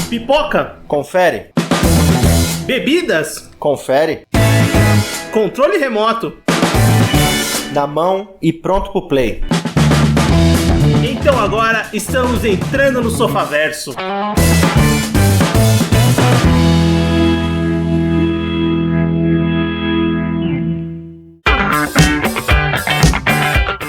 Pipoca? Confere. Bebidas? Confere. Controle remoto? Na mão e pronto pro play. Então agora estamos entrando no Sofaverso.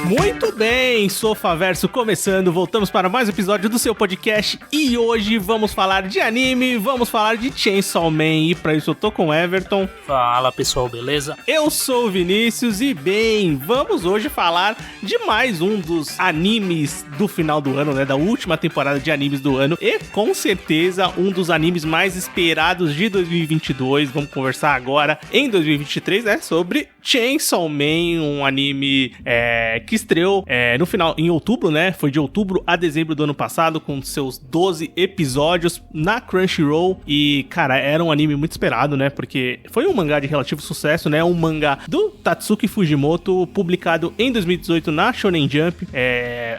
Muito bem, Sofaverso começando, voltamos para mais um episódio do seu podcast e hoje vamos falar de anime, vamos falar de Chainsaw Man e para isso eu tô com o Everton. Fala pessoal, beleza? Eu sou o Vinícius e bem, vamos hoje falar de mais um dos animes do final do ano, né, da última temporada de animes do ano e com certeza um dos animes mais esperados de 2022, vamos conversar agora em 2023, né, sobre Chainsaw Man, um anime que estreou no final, em outubro, né? Foi de outubro a dezembro do ano passado, com seus 12 episódios na Crunchyroll. E, cara, era um anime muito esperado, né? Porque foi um mangá de relativo sucesso, né? Um mangá do Tatsuki Fujimoto, publicado em 2018 na Shonen Jump.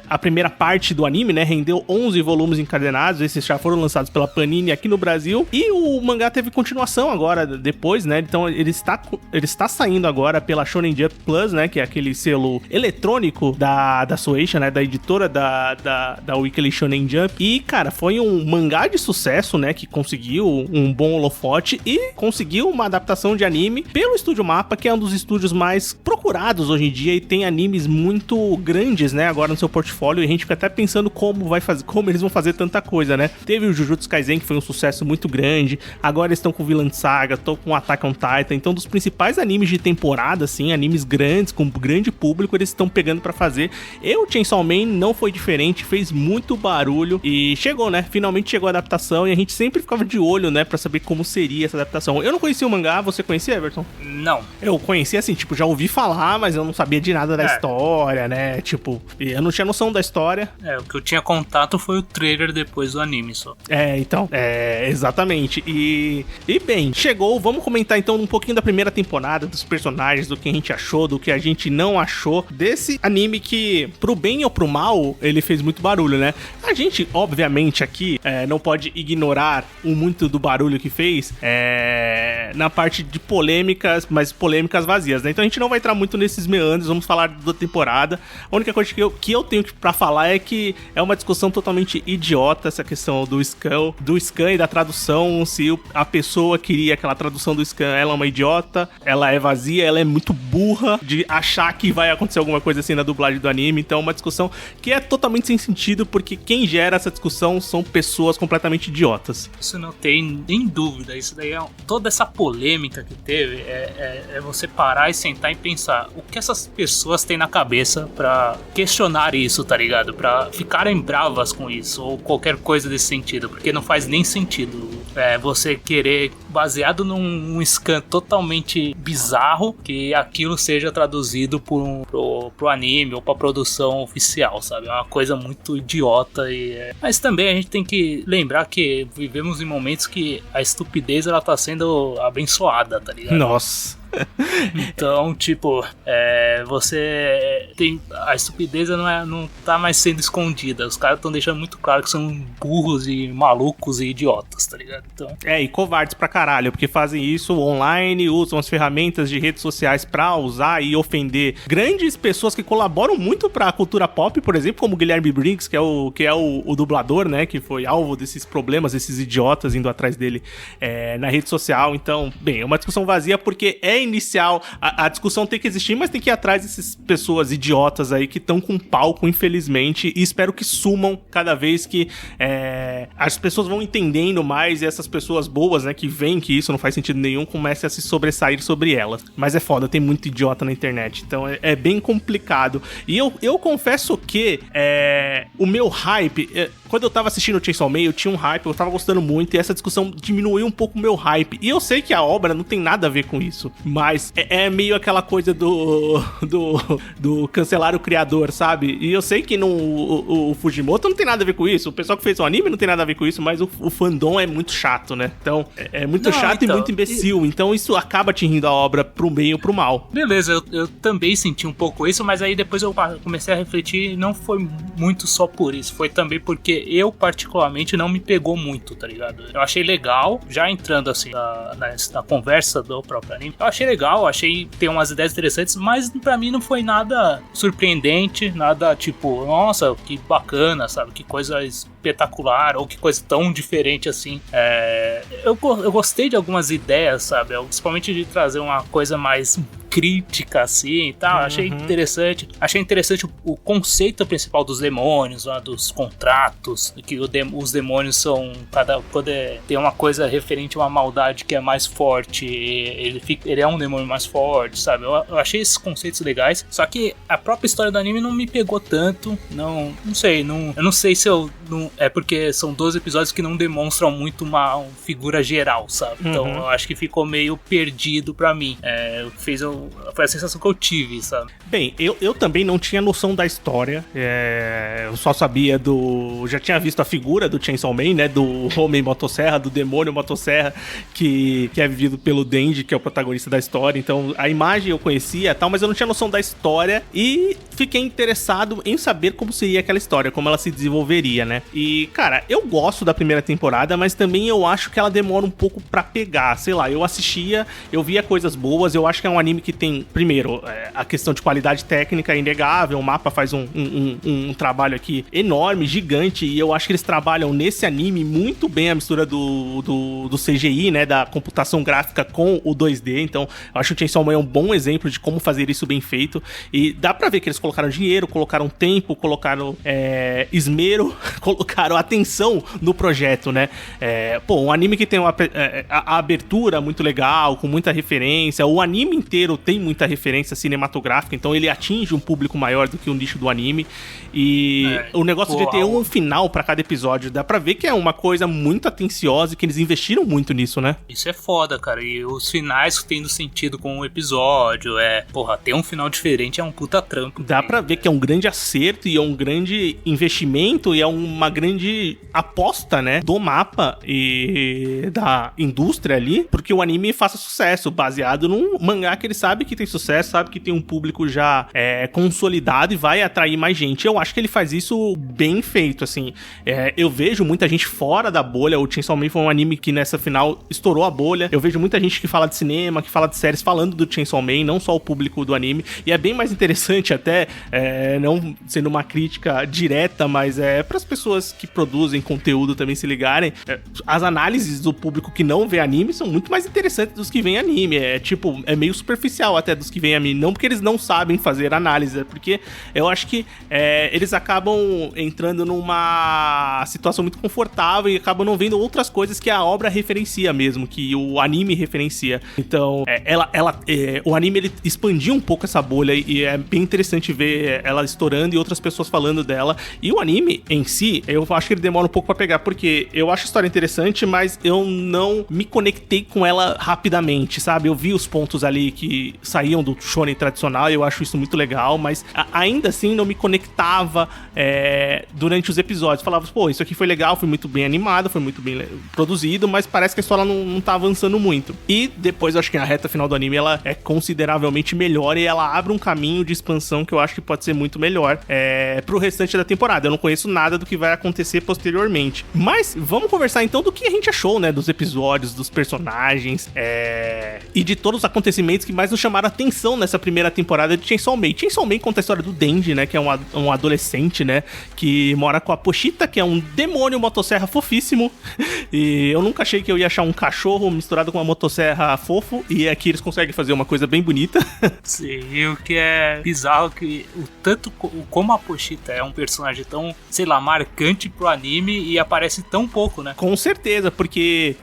A primeira parte do anime, né? Rendeu 11 volumes encadenados. Esses já foram lançados pela Panini aqui no Brasil. E o mangá teve continuação agora, depois, né? Então, ele está saindo agora pela Shonen Jump Plus, né? Que é aquele selo eletrônico da Shueisha, né, da editora da Weekly Shonen Jump. E, cara, foi um mangá de sucesso, né, que conseguiu um bom holofote e conseguiu uma adaptação de anime pelo Estúdio Mapa, que é um dos estúdios mais procurados hoje em dia e tem animes muito grandes, né, agora no seu portfólio, e a gente fica até pensando como eles vão fazer tanta coisa, né. Teve o Jujutsu Kaisen, que foi um sucesso muito grande, agora eles estão com Vinland Saga, estão com Attack on Titan, então dos principais animes de temporada, assim, animes grandes, com grande público, eles estão pegando pra fazer. E o Chainsaw Man não foi diferente, fez muito barulho e chegou, né? Finalmente chegou a adaptação e a gente sempre ficava de olho, né? Pra saber como seria essa adaptação. Eu não conhecia o mangá, você conhecia, Everton? Não. Eu conhecia assim, tipo, já ouvi falar, mas eu não sabia de nada da história, né? Tipo, eu não tinha noção da história. O que eu tinha contato foi o trailer depois do anime só. Então, exatamente. E bem, chegou, vamos comentar então um pouquinho da primeira temporada, dos personagens, do que a gente achou, do que a gente não achou desse anime que, pro bem ou pro mal, ele fez muito barulho, né? A gente, obviamente, aqui não pode ignorar muito do barulho que fez na parte de polêmicas, mas polêmicas vazias, né? Então a gente não vai entrar muito nesses meandros, vamos falar da temporada. A única coisa que eu tenho pra falar é que é uma discussão totalmente idiota essa questão do scan e da tradução, se a pessoa queria aquela tradução do scan, ela é uma idiota, ela é vazia, ela é muito burra de achar que vai acontecer alguma coisa assim na dublagem do anime, então é uma discussão que é totalmente sem sentido, porque quem gera essa discussão são pessoas completamente idiotas. Isso não tem nem dúvida, isso daí toda essa polêmica que teve é você parar e sentar e pensar o que essas pessoas têm na cabeça pra questionar isso, tá ligado? Pra ficarem bravas com isso, ou qualquer coisa desse sentido, porque não faz nem sentido você querer, baseado num scan totalmente bizarro, que aquilo seja traduzido pro anime ou pra produção oficial, sabe? É uma coisa muito idiota mas também a gente tem que lembrar que vivemos em momentos que a estupidez ela tá sendo abençoada, tá ligado? Nossa. Então, tipo, você tem... A estupidez não tá mais sendo escondida. Os caras estão deixando muito claro que são burros e malucos e idiotas, tá ligado? Então... e covardes pra caralho, porque fazem isso online, usam as ferramentas de redes sociais pra usar e ofender grandes pessoas que colaboram muito pra cultura pop, por exemplo, como o Guilherme Briggs, que é o dublador, né, que foi alvo desses problemas, esses idiotas indo atrás dele na rede social. Então, bem, é uma discussão vazia porque inicial, a discussão tem que existir, mas tem que ir atrás dessas pessoas idiotas aí que estão com palco, infelizmente, e espero que sumam cada vez que as pessoas vão entendendo mais e essas pessoas boas, né, que veem que isso não faz sentido nenhum, comecem a se sobressair sobre elas. Mas é foda, tem muito idiota na internet, então é bem complicado. E eu confesso que o meu hype... Quando eu tava assistindo o Chainsaw Man, eu tinha um hype, eu tava gostando muito, e essa discussão diminuiu um pouco o meu hype. E eu sei que a obra não tem nada a ver com isso. Mas é meio aquela coisa do cancelar o criador, sabe? E eu sei que o Fujimoto não tem nada a ver com isso, o pessoal que fez o anime não tem nada a ver com isso, mas o fandom é muito chato, né? Então, é muito chato e muito imbecil, então isso acaba atingindo a obra pro bem ou pro mal. Beleza, eu também senti um pouco isso, mas aí depois eu comecei a refletir e não foi muito só por isso, foi também porque eu particularmente não me pegou muito, tá ligado? Eu achei legal, já entrando assim na conversa do próprio anime, eu achei legal, achei que tem umas ideias interessantes, mas pra mim não foi nada surpreendente, nada tipo, nossa, que bacana, sabe? Que coisa espetacular, ou que coisa tão diferente assim. Eu gostei de algumas ideias, sabe? Principalmente de trazer uma coisa mais crítica assim e tal. Achei interessante. Achei interessante o conceito principal dos demônios, lá, dos contratos, que os demônios são quando tem uma coisa referente a uma maldade que é mais forte, ele é um demônio mais forte, sabe? Eu achei esses conceitos legais, só que a própria história do anime não me pegou tanto. Não sei, eu não sei se é porque são 12 episódios que não demonstram muito uma figura geral, sabe? Então eu acho que ficou meio perdido pra mim. Foi a sensação que eu tive, sabe? Bem, eu também não tinha noção da história. Eu só sabia já tinha visto a figura do Chainsaw Man, né? Do homem motosserra, do demônio motosserra, que é vivido pelo Denji, que é o protagonista da história. Então, a imagem eu conhecia e tal, mas eu não tinha noção da história e fiquei interessado em saber como seria aquela história, como ela se desenvolveria, né? E, cara, eu gosto da primeira temporada, mas também eu acho que ela demora um pouco pra pegar. Sei lá, eu assistia, eu via coisas boas, eu acho que é um anime que tem, primeiro, a questão de qualidade técnica é inegável, o mapa faz um trabalho aqui enorme, gigante, e eu acho que eles trabalham nesse anime muito bem a mistura do CGI, né, da computação gráfica com o 2D, então eu acho que o Chainsaw Man é um bom exemplo de como fazer isso bem feito, e dá pra ver que eles colocaram dinheiro, colocaram tempo, colocaram esmero, colocaram atenção no projeto, né? Um anime que tem a abertura muito legal, com muita referência, o anime inteiro tem muita referência cinematográfica, então ele atinge um público maior do que o nicho do anime, e o negócio de ter um final pra cada episódio, dá pra ver que é uma coisa muito atenciosa e que eles investiram muito nisso, né? Isso é foda, cara, e os finais tendo sentido com o episódio, ter um final diferente é um puta trampo. Dá pra ver que é um grande acerto e é um grande investimento e é uma grande aposta, né, do mapa e da indústria ali, porque o anime faça sucesso, baseado num mangá que ele sabe que tem sucesso, sabe que tem um público já consolidado e vai atrair mais gente. Eu acho que ele faz isso bem feito, assim. Eu vejo muita gente fora da bolha, o Chainsaw Man foi um anime que nessa final estourou a bolha. Eu vejo muita gente que fala de cinema, que fala de séries, falando do Chainsaw Man, não só o público do anime, e é bem mais interessante até, não sendo uma crítica direta, mas para as pessoas que produzem conteúdo também se ligarem, as análises do público que não vê anime são muito mais interessantes dos que vêem anime. É meio superficial até dos que vêm anime, não porque eles não sabem fazer análise, é porque eu acho que eles acabam entrando numa situação muito confortável e acabam não vendo outras coisas que a obra referencia mesmo, que o anime referencia. Então, o anime ele expandiu um pouco essa bolha e é bem interessante ver ela estourando e outras pessoas falando dela. E o anime em si, eu acho que ele demora um pouco pra pegar, porque eu acho a história interessante, mas eu não me conectei com ela rapidamente, sabe? Eu vi os pontos ali que saíam do shonen tradicional, eu acho isso muito legal, mas ainda assim não me conectava durante os episódios. Falava, isso aqui foi legal, foi muito bem animado, foi muito bem produzido, mas parece que a história não tá avançando muito. E depois eu acho que a reta final do anime, ela é consideravelmente melhor e ela abre um caminho de expansão que eu acho que pode ser muito melhor pro restante da temporada. Eu não conheço nada do que vai acontecer posteriormente. Mas vamos conversar então do que a gente achou, né, dos episódios, dos personagens e de todos os acontecimentos que mais nos chamaram a atenção nessa primeira temporada de Chainsaw Man. Chainsaw Man conta a história do Denji, né, que é um adolescente, né, que mora com a Pochita, que é um demônio motosserra fofíssimo, e eu nunca achei que eu ia achar um cachorro misturado com uma motosserra fofo, e aqui eles conseguem fazer uma coisa bem bonita. Sim, e o que é bizarro que como a Pochita é um personagem tão, sei lá, marcante pro anime e aparece tão pouco, né? Com certeza, porque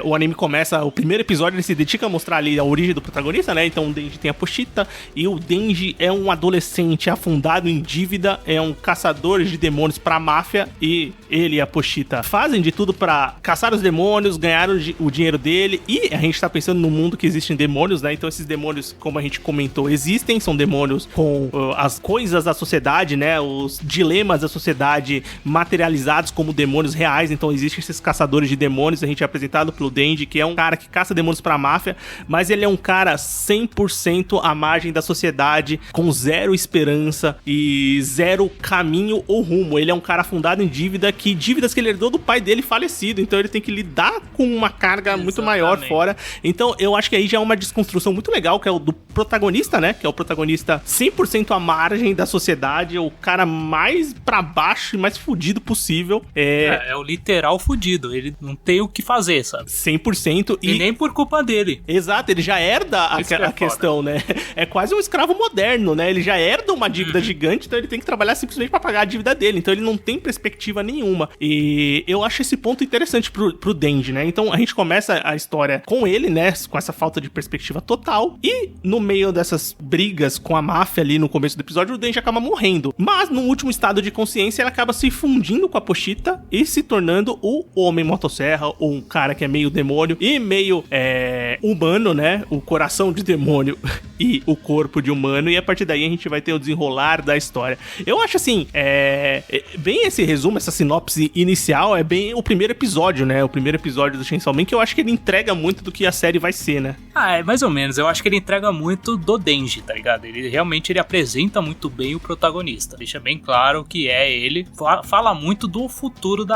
o anime começa, o primeiro episódio ele se dedica a mostrar ali a origem do protagonista, protagonista, né? Então o Denji tem a Pochita, e o Denji é um adolescente afundado em dívida, é um caçador de demônios pra máfia, e ele e a Pochita fazem de tudo pra caçar os demônios, ganhar o dinheiro dele, e a gente tá pensando no mundo que existem demônios, né? Então esses demônios, como a gente comentou, existem, são demônios com as coisas da sociedade, né? Os dilemas da sociedade materializados como demônios reais. Então existem esses caçadores de demônios, a gente é apresentado pelo Denji, que é um cara que caça demônios pra máfia, mas ele é um cara 100% à margem da sociedade, com zero esperança e zero caminho ou rumo. Ele é um cara afundado em dívidas que ele herdou do pai dele falecido, então ele tem que lidar com uma carga muito maior fora. Então eu acho que aí já é uma desconstrução muito legal, que é o do protagonista, né? Que é o protagonista 100% à margem da sociedade, o cara mais pra baixo e mais fudido possível. É o literal fudido, ele não tem o que fazer, sabe? 100%. E nem por culpa dele. Exato, ele já herda a questão, né? É quase um escravo moderno, né? Ele já herda uma dívida gigante, então ele tem que trabalhar simplesmente pra pagar a dívida dele. Então ele não tem perspectiva nenhuma. E eu acho esse ponto interessante pro Denji, né? Então a gente começa a história com ele, né? Com essa falta de perspectiva total. E no meio dessas brigas com a máfia ali no começo do episódio, o Denji acaba morrendo. Mas no último estado de consciência, ele acaba se fundindo com a Pochita e se tornando o Homem Motosserra, ou um cara que é meio demônio e meio humano, né? O coração de demônio e o corpo de humano. E a partir daí a gente vai ter o desenrolar da história. Eu acho assim, bem esse resumo, essa sinopse inicial é bem o primeiro episódio, né? O primeiro episódio do Chainsaw Man, que eu acho que ele entrega muito do que a série vai ser, né? Mais ou menos. Eu acho que ele entrega muito do Denji, tá ligado? Ele realmente apresenta muito bem o protagonista. Deixa bem claro que é ele. Fala muito do futuro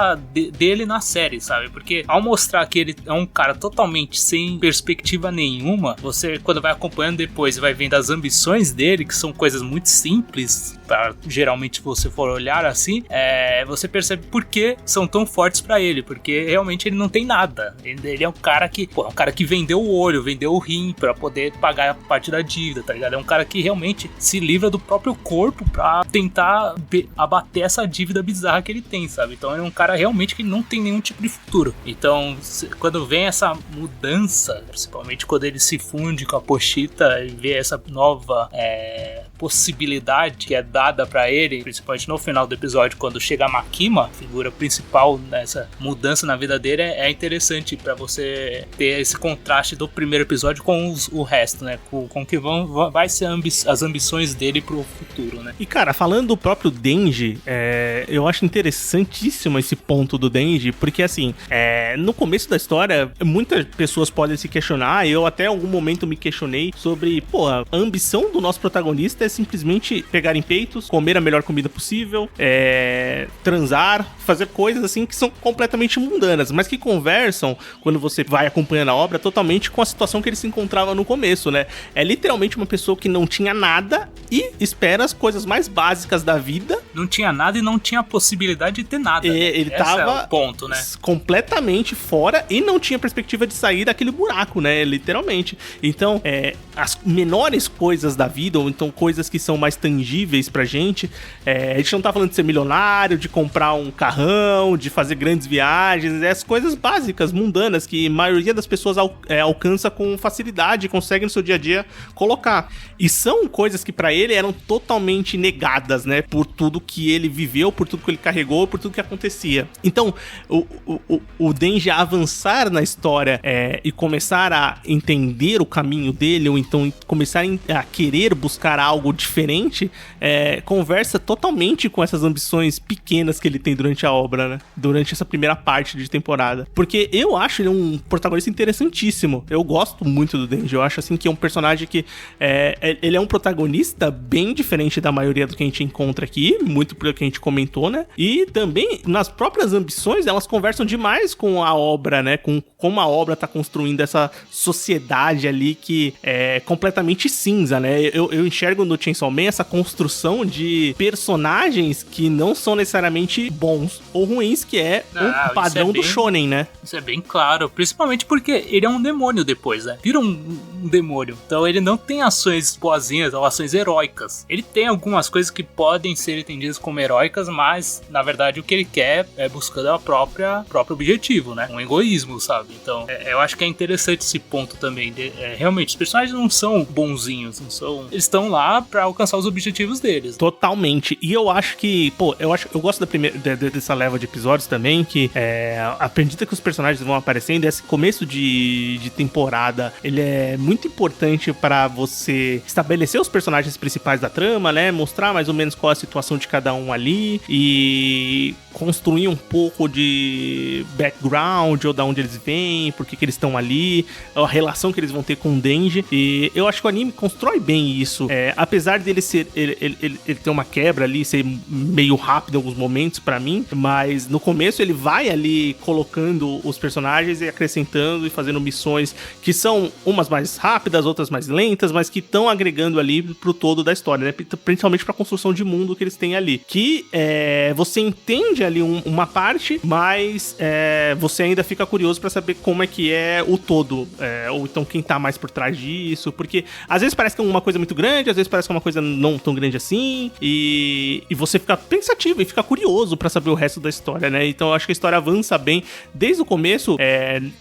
dele na série, sabe? Porque ao mostrar que ele é um cara totalmente sem perspectiva nenhuma, você, quando vai acompanhando depois, vai vendo as ambições dele, que são coisas muito simples, geralmente se você for olhar assim, você percebe por que são tão fortes pra ele, porque realmente ele não tem nada. Ele é um cara que vendeu o olho, vendeu o rim pra poder pagar a parte da dívida, tá ligado? É um cara que realmente se livra do próprio corpo pra tentar abater essa dívida bizarra que ele tem, sabe? Então ele é um cara realmente que não tem nenhum tipo de futuro. Então, quando vem essa mudança, principalmente quando ele se funde com a Pochita e vê essa nova possibilidade que é dada pra ele, principalmente no final do episódio, quando chega a Makima, figura principal nessa mudança na vida dele, é interessante pra você ter esse contraste do primeiro episódio com o resto, né? Com que vai ser as ambições dele pro futuro, né? E cara, falando do próprio Denji, eu acho interessantíssimo esse ponto do Denji, porque assim, no começo da história, muitas pessoas podem se questionar, eu até em algum momento me questionei sobre, a ambição do nosso protagonista é simplesmente pegar em peitos, comer a melhor comida possível, transar, fazer coisas assim que são completamente mundanas, mas que conversam, quando você vai acompanhando a obra, totalmente com a situação que ele se encontrava no começo, né? É literalmente uma pessoa que não tinha nada e espera as coisas mais básicas da vida. Não tinha nada e não tinha a possibilidade de ter nada. Ele tava ponto, né? Completamente fora e não tinha perspectiva de sair daquele buraco, né? Literalmente. Então, as menores coisas da vida, ou então coisas que são mais tangíveis pra gente, a gente não tá falando de ser milionário, de comprar um carrão, de fazer grandes viagens, as coisas básicas, mundanas, que a maioria das pessoas alcança com facilidade, consegue no seu dia a dia colocar. E são coisas que pra ele eram totalmente negadas, né? Por tudo que ele viveu, por tudo que ele carregou, por tudo que acontecia. Então, o Denji avançar na história e começar a entender o caminho dele, ou então começar a querer buscar algo diferente, conversa totalmente com essas ambições pequenas que ele tem durante a obra, né? Durante essa primeira parte de temporada. Porque eu acho ele um protagonista interessantíssimo. Eu gosto muito do Denji. Eu acho assim que é um personagem que ele é um protagonista bem diferente da maioria do que a gente encontra aqui, muito pelo que a gente comentou, né? E também nas próprias ambições, elas conversam demais com a obra, né? Com como a obra tá construindo essa sociedade ali que é completamente cinza, né? Eu enxergo estilo Chainsaw Man, essa construção de personagens que não são necessariamente bons ou ruins, que é um padrão do shonen, né? Isso é bem claro, principalmente porque ele é um demônio depois, né? Vira um demônio. Então ele não tem ações boazinhas ou ações heróicas. Ele tem algumas coisas que podem ser entendidas como heróicas, mas na verdade o que ele quer é buscando o próprio objetivo, né? Um egoísmo, sabe? Então eu acho que é interessante esse ponto também. Realmente, os personagens não são bonzinhos, não são... Eles estão lá pra alcançar os objetivos deles. Totalmente. E eu acho que, eu gosto dessa leva de episódios também, que à medida que os personagens vão aparecendo, esse começo de temporada, ele é muito importante pra você estabelecer os personagens principais da trama, né? Mostrar mais ou menos qual é a situação de cada um ali e construir um pouco de background, ou da onde eles vêm, por que eles estão ali, a relação que eles vão ter com o Denji. E eu acho que o anime constrói bem isso. Apesar dele ser ele ter uma quebra ali, ser meio rápido em alguns momentos pra mim, mas no começo ele vai ali colocando os personagens e acrescentando e fazendo missões que são umas mais rápidas, outras mais lentas, mas que estão agregando ali pro todo da história, né? Principalmente pra construção de mundo que eles têm ali. Que você entende ali uma parte, mas você ainda fica curioso pra saber como é que é o todo, ou então quem tá mais por trás disso, porque às vezes parece que é uma coisa muito grande, às vezes parece que é uma coisa não tão grande assim, e você fica pensativo e fica curioso pra saber o resto da história, né? Então eu acho que a história avança bem desde o começo,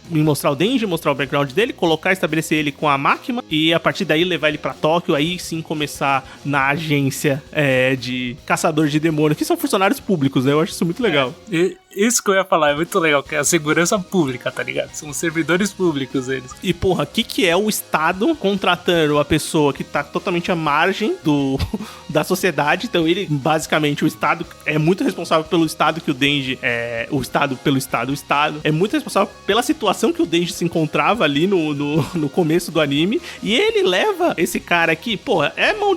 em mostrar o Denji, mostrar o background dele, estabelecer ele com a máquina, e a partir daí levar ele pra Tóquio, aí sim começar na agência de caçadores de demônios, que são funcionários públicos, né? Eu acho isso muito legal. Isso que eu ia falar, é muito legal, que é a segurança pública, tá ligado? São servidores públicos eles. E porra, o que é o Estado contratando a pessoa que tá totalmente à margem da sociedade? Então ele, basicamente, o Estado é muito responsável pelo Estado que o Denji o Estado é muito responsável pela situação que o Denji se encontrava ali no começo do anime, e ele leva esse cara aqui, porra, é mão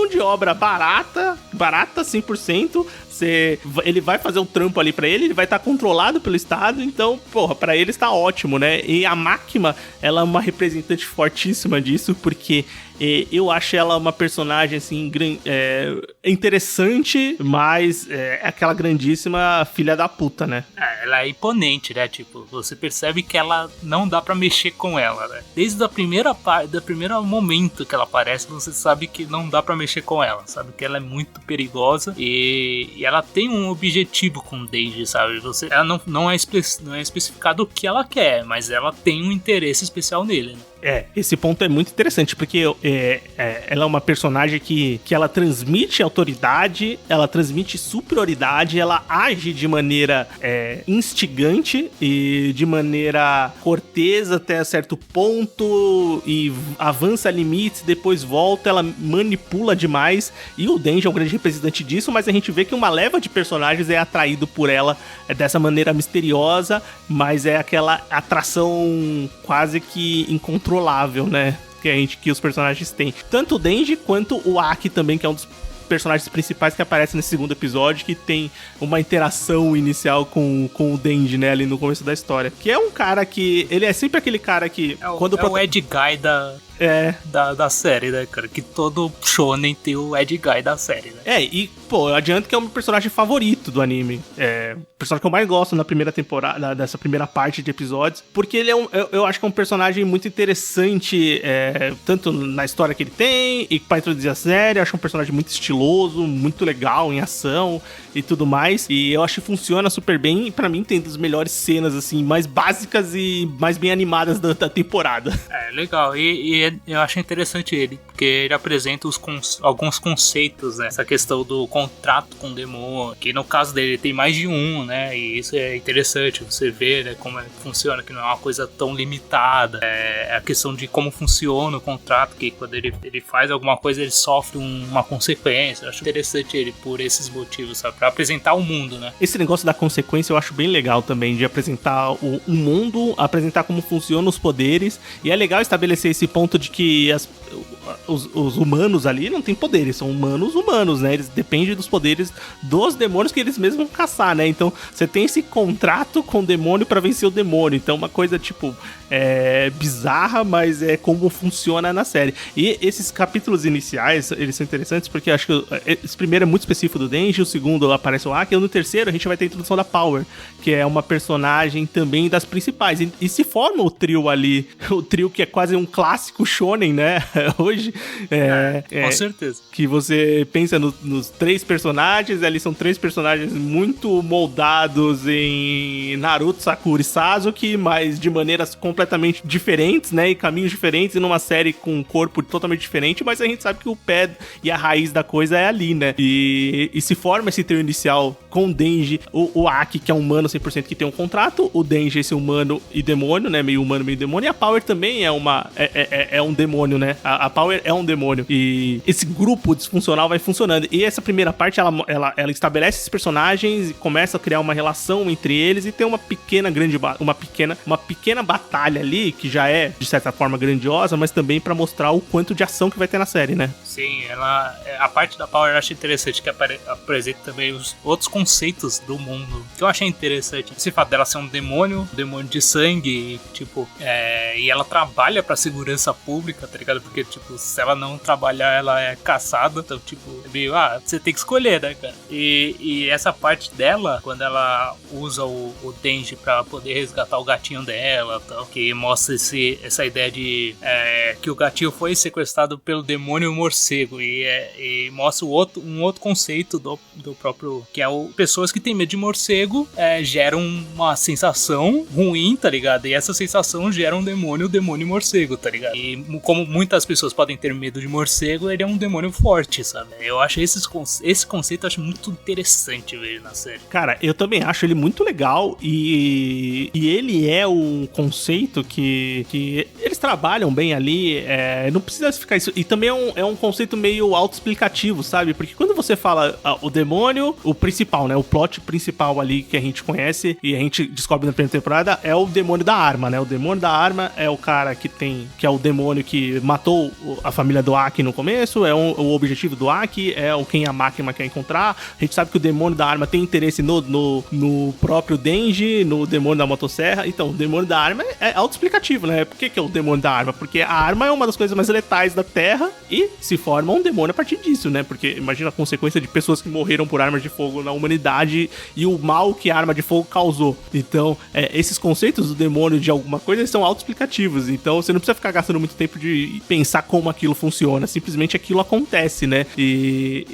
de obra barata 100%, ele vai fazer um trampo ali pra ele vai estar controlado pelo Estado, então, porra, pra ele está ótimo, né? E a Máquina, ela é uma representante fortíssima disso, porque eu acho ela uma personagem, assim, interessante, mas é aquela grandíssima filha da puta, né? Ela é imponente, né? Tipo, você percebe que ela não dá pra mexer com ela, né? Desde a primeira primeiro momento que ela aparece, você sabe que não dá pra mexer com ela, sabe? Que ela é muito perigosa e ela tem um objetivo com o Denji, sabe? Ela não é especificado o que ela quer, mas ela tem um interesse especial nele, né? Esse ponto é muito interessante, porque ela é uma personagem que ela transmite autoridade, ela transmite superioridade, ela age de maneira instigante e de maneira cortês até certo ponto e avança limites, depois volta, ela manipula demais, e o Denji é um grande representante disso, mas a gente vê que uma leva de personagens é atraído por ela dessa maneira misteriosa, mas é aquela atração quase que incontrolável, né? Que os personagens têm. Tanto o Denji quanto o Aki também, que é um dos personagens principais que aparece nesse segundo episódio, que tem uma interação inicial com o Denji, né, ali no começo da história. Que é um cara que... Ele é sempre aquele cara que... o Ed Guy da série, né, cara? Que todo shonen tem o Ed Guy da série, né? E, pô, eu adianto que é o meu personagem favorito do anime. O personagem que eu mais gosto na primeira temporada, dessa primeira parte de episódios, porque ele eu acho que é um personagem muito interessante, tanto na história que ele tem, e pra introduzir a série, eu acho um personagem muito estiloso, muito legal em ação e tudo mais, e eu acho que funciona super bem, e pra mim tem das melhores cenas, assim, mais básicas e mais bem animadas da temporada. Legal, e eu acho interessante ele, porque ele apresenta alguns conceitos, né? Essa questão do contrato com o demônio, que no caso dele tem mais de um, né? E isso é interessante, você vê, né, como funciona, que não é uma coisa tão limitada. É a questão de como funciona o contrato, que quando ele faz alguma coisa, ele sofre uma consequência. Eu acho interessante ele por esses motivos, sabe? Pra apresentar o mundo, né? Esse negócio da consequência eu acho bem legal também, de apresentar o mundo, apresentar como funcionam os poderes, e é legal estabelecer esse ponto de que os humanos ali não têm poderes, são humanos, né? Eles dependem dos poderes dos demônios que eles mesmos vão caçar, né? Então, você tem esse contrato com o demônio pra vencer o demônio. Então, uma coisa, tipo, bizarra, mas é como funciona na série. E esses capítulos iniciais, eles são interessantes porque acho que esse primeiro é muito específico do Denji, o segundo aparece o Aki, e no terceiro a gente vai ter a introdução da Power, que é uma personagem também das principais. E se forma o trio ali, o trio que é quase um clássico shonen, né? Hoje. Com certeza. Que você pensa nos 3 personagens, ali são 3 personagens muito moldados em Naruto, Sakura e Sasuke, mas de maneiras completamente diferentes, né? E caminhos diferentes, e numa série com um corpo totalmente diferente, mas a gente sabe que o pé e a raiz da coisa é ali, né? E se forma esse trio inicial com o Denji, o Aki, que é um humano 100% que tem um contrato, o Denji, esse humano e demônio, né? Meio humano, meio demônio, e a Power também é um demônio, né? A Power é um demônio. E esse grupo disfuncional vai funcionando. E essa primeira parte, ela estabelece esses personagens e começa a criar uma relação entre eles e tem uma pequena batalha ali, que já é, de certa forma, grandiosa, mas também pra mostrar o quanto de ação que vai ter na série, né? Sim, a parte da Power eu acho interessante, que apresenta também os outros conceitos do mundo, que eu achei interessante. Esse fato dela ser um demônio de sangue, tipo, e ela trabalha pra segurança pública, tá ligado? Porque, tipo, se ela não trabalhar, ela é caçada, então, tipo, é meio, você tem que escolher, né, cara? E essa parte dela, quando ela usa o Denji pra poder resgatar o gatinho dela, tal, que mostra essa ideia de que o gatinho foi sequestrado pelo demônio morcego, e mostra um outro conceito do próprio, que é pessoas que têm medo de morcego geram uma sensação ruim, tá ligado? E essa sensação gera o demônio morcego, tá ligado? E como muitas pessoas podem ter medo de morcego, ele é um demônio forte, sabe? Eu acho esse conceito eu acho muito interessante ver na série. Cara, eu também acho ele muito legal e ele é um conceito que eles trabalham bem ali, não precisa ficar isso. E também é um conceito meio autoexplicativo, sabe? Porque quando você fala o demônio, o principal, né? O plot principal ali que a gente conhece e a gente descobre na primeira temporada é o demônio da arma, né? O demônio da arma é o cara que é o demônio que matou a família do Aki no começo, o objetivo do Aki, é o quem a máquina quer encontrar. A gente sabe que o demônio da arma tem interesse no próprio Denji, no demônio da motosserra. Então, o demônio da arma é autoexplicativo, né? Por que é o demônio da arma? Porque a arma é uma das coisas mais letais da Terra e se forma um demônio a partir disso, né? Porque imagina a consequência de pessoas que morreram por armas de fogo na humanidade e o mal que a arma de fogo causou. Então, esses conceitos do demônio de alguma coisa são autoexplicativos. Então, você não precisa ficar gastando muito tempo de pensar como aquilo funciona. Simplesmente aquilo acontece, né? E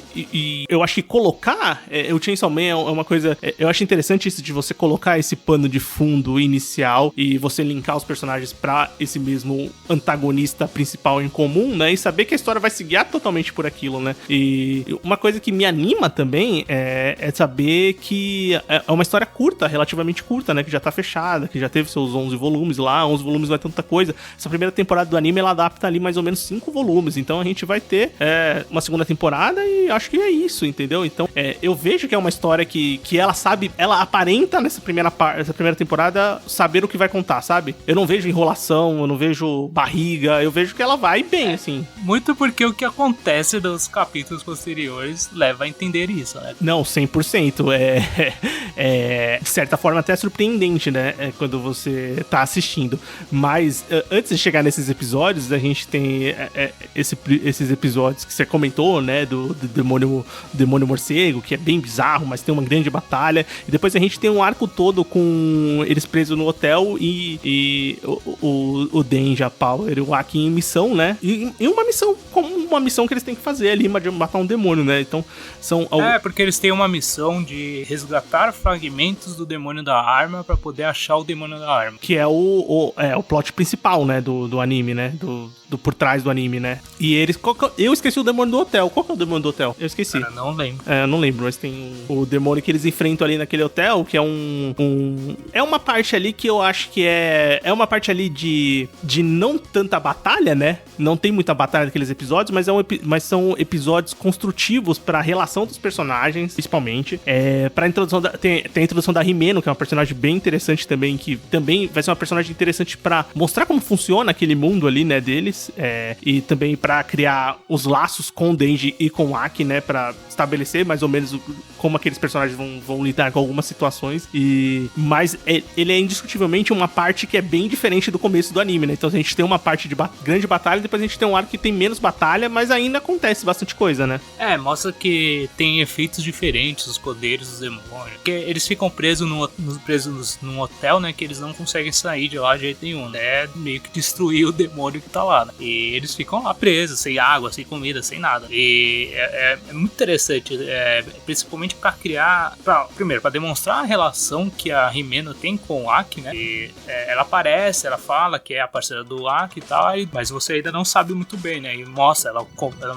eu acho que colocar o Chainsaw Man é uma coisa... eu acho interessante isso de você colocar esse pano de fundo inicial e você linkar os personagens pra esse mesmo antagonista principal em comum, né? E saber que a história vai se guiar totalmente por aquilo, né? E uma coisa que me anima também é saber que é uma história curta, relativamente curta, né? Que já tá fechada, que já teve seus 11 volumes lá. 11 volumes não é tanta coisa. Essa primeira temporada do anime, ela adapta ali mais ou menos 5 volumes. Então a gente vai ter uma segunda temporada e acho que é isso, entendeu? Então eu vejo que é uma história que ela sabe, ela aparenta nessa primeira temporada saber o que vai contar, sabe? Eu não vejo enrolação, eu não vejo barriga, eu vejo que ela vai bem, assim. Muito porque o que acontece nos capítulos posteriores leva a entender isso, né? Não, 100%. De certa forma até surpreendente, né? Quando você tá assistindo. Mas antes de chegar nesses episódios, a gente tem esses episódios que você comentou, né? Do demônio morcego, que é bem bizarro, mas tem uma grande batalha. E depois a gente tem um arco todo com eles presos no hotel e o Denji, a Power e o Aki em missão, né? E uma missão, como uma missão que eles têm que fazer ali, de matar um demônio, né? Então, são... porque eles têm uma missão de resgatar fragmentos do demônio da arma pra poder achar o demônio da arma. Que é o plot principal, né? Do anime, né? Do por trás do anime, né? E eles... Eu esqueci o demônio do hotel. Qual que é o demônio do hotel? Eu esqueci. Cara, não lembro. Eu não lembro, mas tem o demônio que eles enfrentam ali naquele hotel, que é é uma parte ali que eu acho que é uma parte ali de não tanta batalha, né? Não tem muita batalha naqueles episódios, mas são episódios construtivos pra relação dos personagens, principalmente. Pra introdução tem a introdução da Himeno, que é uma personagem bem interessante também, que também vai ser uma personagem interessante pra mostrar como funciona aquele mundo ali, né, deles. personagens, e também pra criar os laços com o Denji e com o Aki, né, pra estabelecer mais ou menos como aqueles personagens vão lidar com algumas situações, mas ele é indiscutivelmente uma parte que é bem diferente do começo do anime, né, então a gente tem uma parte de grande batalha, e depois a gente tem um arco que tem menos batalha, mas ainda acontece bastante coisa, né. Mostra que tem efeitos diferentes, os poderes dos demônios, porque eles ficam presos num hotel, né, que eles não conseguem sair de lá de jeito nenhum, né, meio que destruir o demônio que tá lá, né? E eles ficam lá presos, sem água, sem comida, sem nada. E é muito interessante, principalmente pra criar, primeiro, pra demonstrar a relação que a Himeno tem com o Aki, né? E ela aparece, ela fala que é a parceira do Aki e tal, mas você ainda não sabe muito bem, né? E mostra ela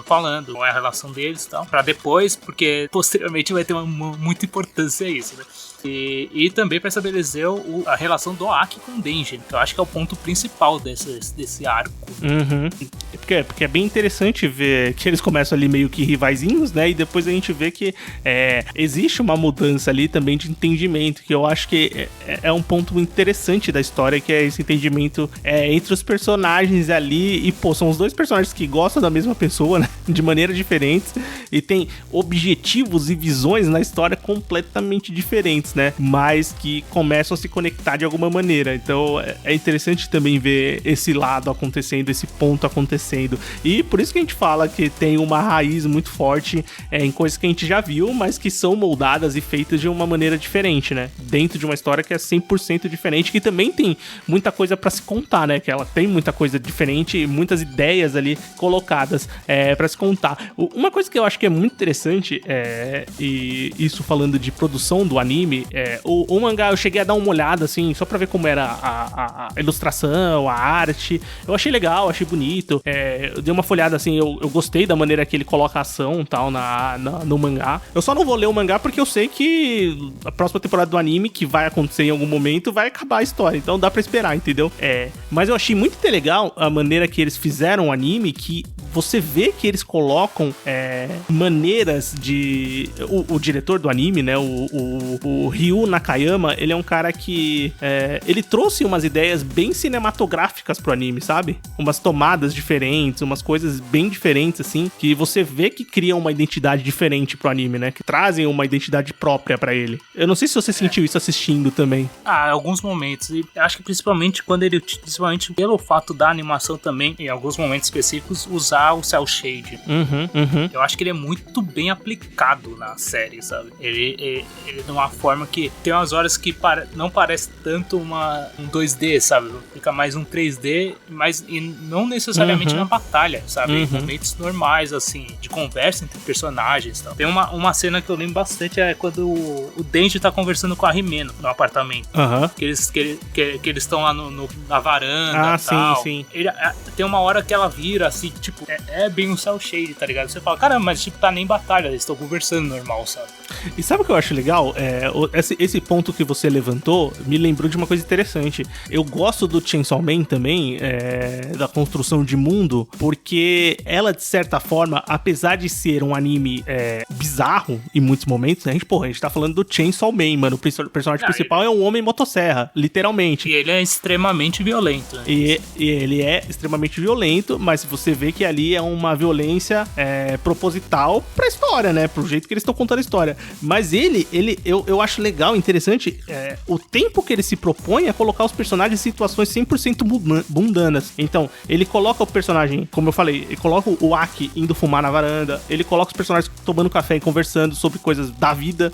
falando qual é a relação deles e tal, pra depois, porque posteriormente vai ter muita importância isso, né? E também para estabelecer a relação do Aki com o Denji, que eu acho que é o ponto principal desse arco. Uhum. Porque é bem interessante ver que eles começam ali meio que rivaizinhos, né? E depois a gente vê que existe uma mudança ali também de entendimento, que eu acho que é um ponto interessante da história, que é esse entendimento entre os personagens ali. E, pô, são os dois personagens que gostam da mesma pessoa, né? De maneiras diferentes. E tem objetivos e visões na história completamente diferentes, né? Mas que começam a se conectar de alguma maneira. Então é interessante também ver esse lado acontecendo, esse ponto acontecendo. E por isso que a gente fala que tem uma raiz muito forte em coisas que a gente já viu, mas que são moldadas e feitas de uma maneira diferente, né? Dentro de uma história que é 100% diferente, que também tem muita coisa pra se contar, né? Que ela tem muita coisa diferente, muitas ideias ali colocadas pra se contar. Uma coisa que eu acho que é muito interessante, e isso falando de produção do anime, o mangá eu cheguei a dar uma olhada, assim, só pra ver como era a ilustração, a arte. Eu achei legal, achei bonito. Eu dei uma folhada, assim, eu gostei da maneira que ele coloca a ação e tal no mangá. Eu só não vou ler o mangá porque eu sei que a próxima temporada do anime, que vai acontecer em algum momento, vai acabar a história. Então dá pra esperar, entendeu? Mas eu achei muito legal a maneira que eles fizeram o anime, que você vê que eles colocam maneiras de... O diretor do anime, né? O Ryu Nakayama, ele é um cara que... ele trouxe umas ideias bem cinematográficas pro anime, sabe? Umas tomadas diferentes, umas coisas bem diferentes, assim, que você vê que criam uma identidade diferente pro anime, né? Que trazem uma identidade própria pra ele. Eu não sei se você sentiu isso assistindo também. Alguns momentos. E acho que principalmente principalmente pelo fato da animação também, em alguns momentos específicos, usar o cel shade. Eu acho que ele é muito bem aplicado na série, sabe? Ele de uma forma que tem umas horas que não parece tanto um 2D, sabe? Fica mais um 3D, e não necessariamente na batalha, sabe? Em momentos normais, assim, de conversa entre personagens e tal. Tem uma cena que eu lembro bastante, quando o Denji tá conversando com a Himeno no apartamento. Que eles estão lá na varanda e tal. Sim. Tem uma hora que ela vira, assim, tipo, é bem um cel shade, tá ligado? Você fala, caramba, mas tipo, tá nem batalha, eles estão conversando normal, sabe? E sabe o que eu acho legal? Esse ponto que você levantou me lembrou de uma coisa interessante. Eu gosto do Chainsaw Man também, da construção de mundo, porque ela, de certa forma, apesar de ser um anime bizarro em muitos momentos, né? A gente tá falando do Chainsaw Man, mano. O personagem principal é um homem motosserra, literalmente. E ele é extremamente violento. Né? E ele é extremamente violento, mas você vê que ali é uma violência proposital pra história, né? Pro jeito que eles estão contando a história. Mas eu acho legal, interessante, o tempo que ele se propõe a colocar os personagens em situações 100% mundanas. Então, ele coloca o personagem, como eu falei, ele coloca o Aki indo fumar na varanda, ele coloca os personagens tomando café e conversando sobre coisas da vida,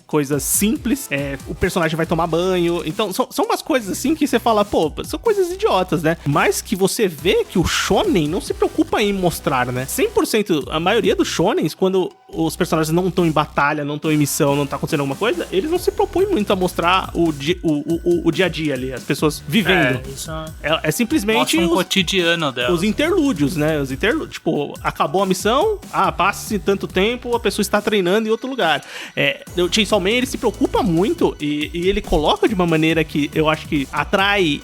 coisas simples, o personagem vai tomar banho. Então, são umas coisas assim que você fala, pô, são coisas idiotas, né? Mas que você vê que o shonen não se preocupa em mostrar, né? 100%, a maioria dos shonens, quando os personagens não estão em batalha, não estão em missão, não tá acontecendo alguma coisa, eles não se propõem muito a mostrar o dia a dia ali, as pessoas vivendo. Isso é simplesmente mostra cotidiano dela. Os interlúdios, né? Tipo, acabou a missão, passa-se tanto tempo, a pessoa está treinando em outro lugar. O Chainsaw Man, ele se preocupa muito e ele coloca de uma maneira que eu acho que atrai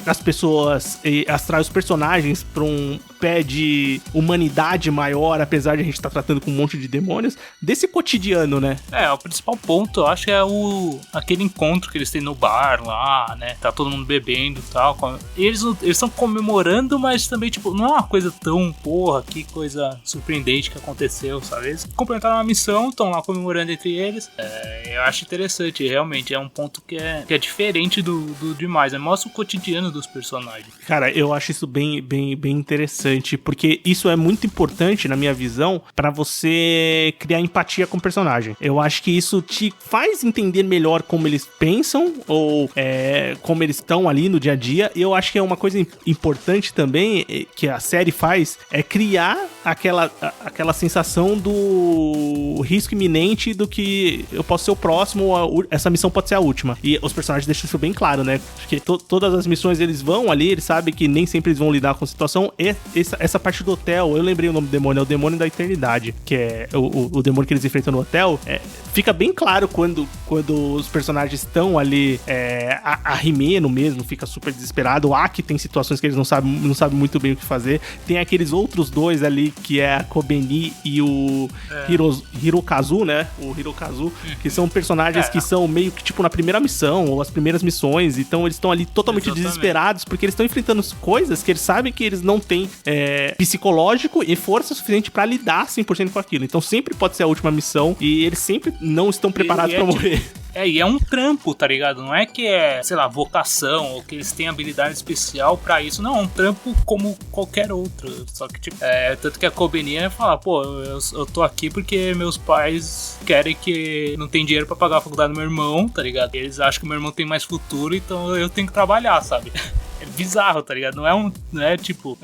as pessoas e atrai os personagens pra um pé de humanidade maior, apesar de a gente estar tratando com um monte de demônio. demônios, desse cotidiano, né? O principal ponto, eu acho, é aquele encontro que eles têm no bar lá, né? Tá todo mundo bebendo e tal. Eles estão comemorando, mas também, tipo, não é uma coisa tão, porra, que coisa surpreendente que aconteceu, sabe? Eles completaram uma missão, estão lá comemorando entre eles. Eu acho interessante, realmente, é um ponto que é diferente do demais, né? Mostra o cotidiano dos personagens. Cara, eu acho isso bem interessante, porque isso é muito importante, na minha visão, pra você criar empatia com o personagem. Eu acho que isso te faz entender melhor como eles pensam, ou como eles estão ali no dia a dia. E eu acho que é uma coisa importante também, que a série faz, é criar aquela sensação do risco iminente do que eu posso ser o próximo, essa missão pode ser a última. E os personagens deixam isso bem claro, né? Porque todas as missões eles vão ali, eles sabem que nem sempre eles vão lidar com a situação. E essa parte do hotel, eu lembrei o nome do demônio, é o demônio da eternidade, que é o demônio que eles enfrentam no hotel. Fica bem claro quando os personagens estão ali, a Rimeno mesmo fica super desesperado, o Aki tem situações que eles não sabem muito bem o que fazer, tem aqueles outros dois ali, que é a Kobeni e o Hirokazu, né? O Hirokazu, que são personagens que são meio que tipo na primeira missão, ou as primeiras missões, então eles estão ali totalmente desesperados, porque eles estão enfrentando coisas que eles sabem que eles não têm psicológico e força suficiente pra lidar 100% com aquilo. Então sempre pode ser a última missão e eles sempre não estão preparados pra morrer. E é um trampo, tá ligado? Não é que é, sei lá, vocação ou que eles têm habilidade especial pra isso. Não, é um trampo como qualquer outro. Só que, tipo, tanto que a Kobeni fala, pô, eu tô aqui porque meus pais querem que não tem dinheiro pra pagar a faculdade do meu irmão, tá ligado? Eles acham que o meu irmão tem mais futuro, então eu tenho que trabalhar, sabe? É bizarro, tá ligado? Não é tipo,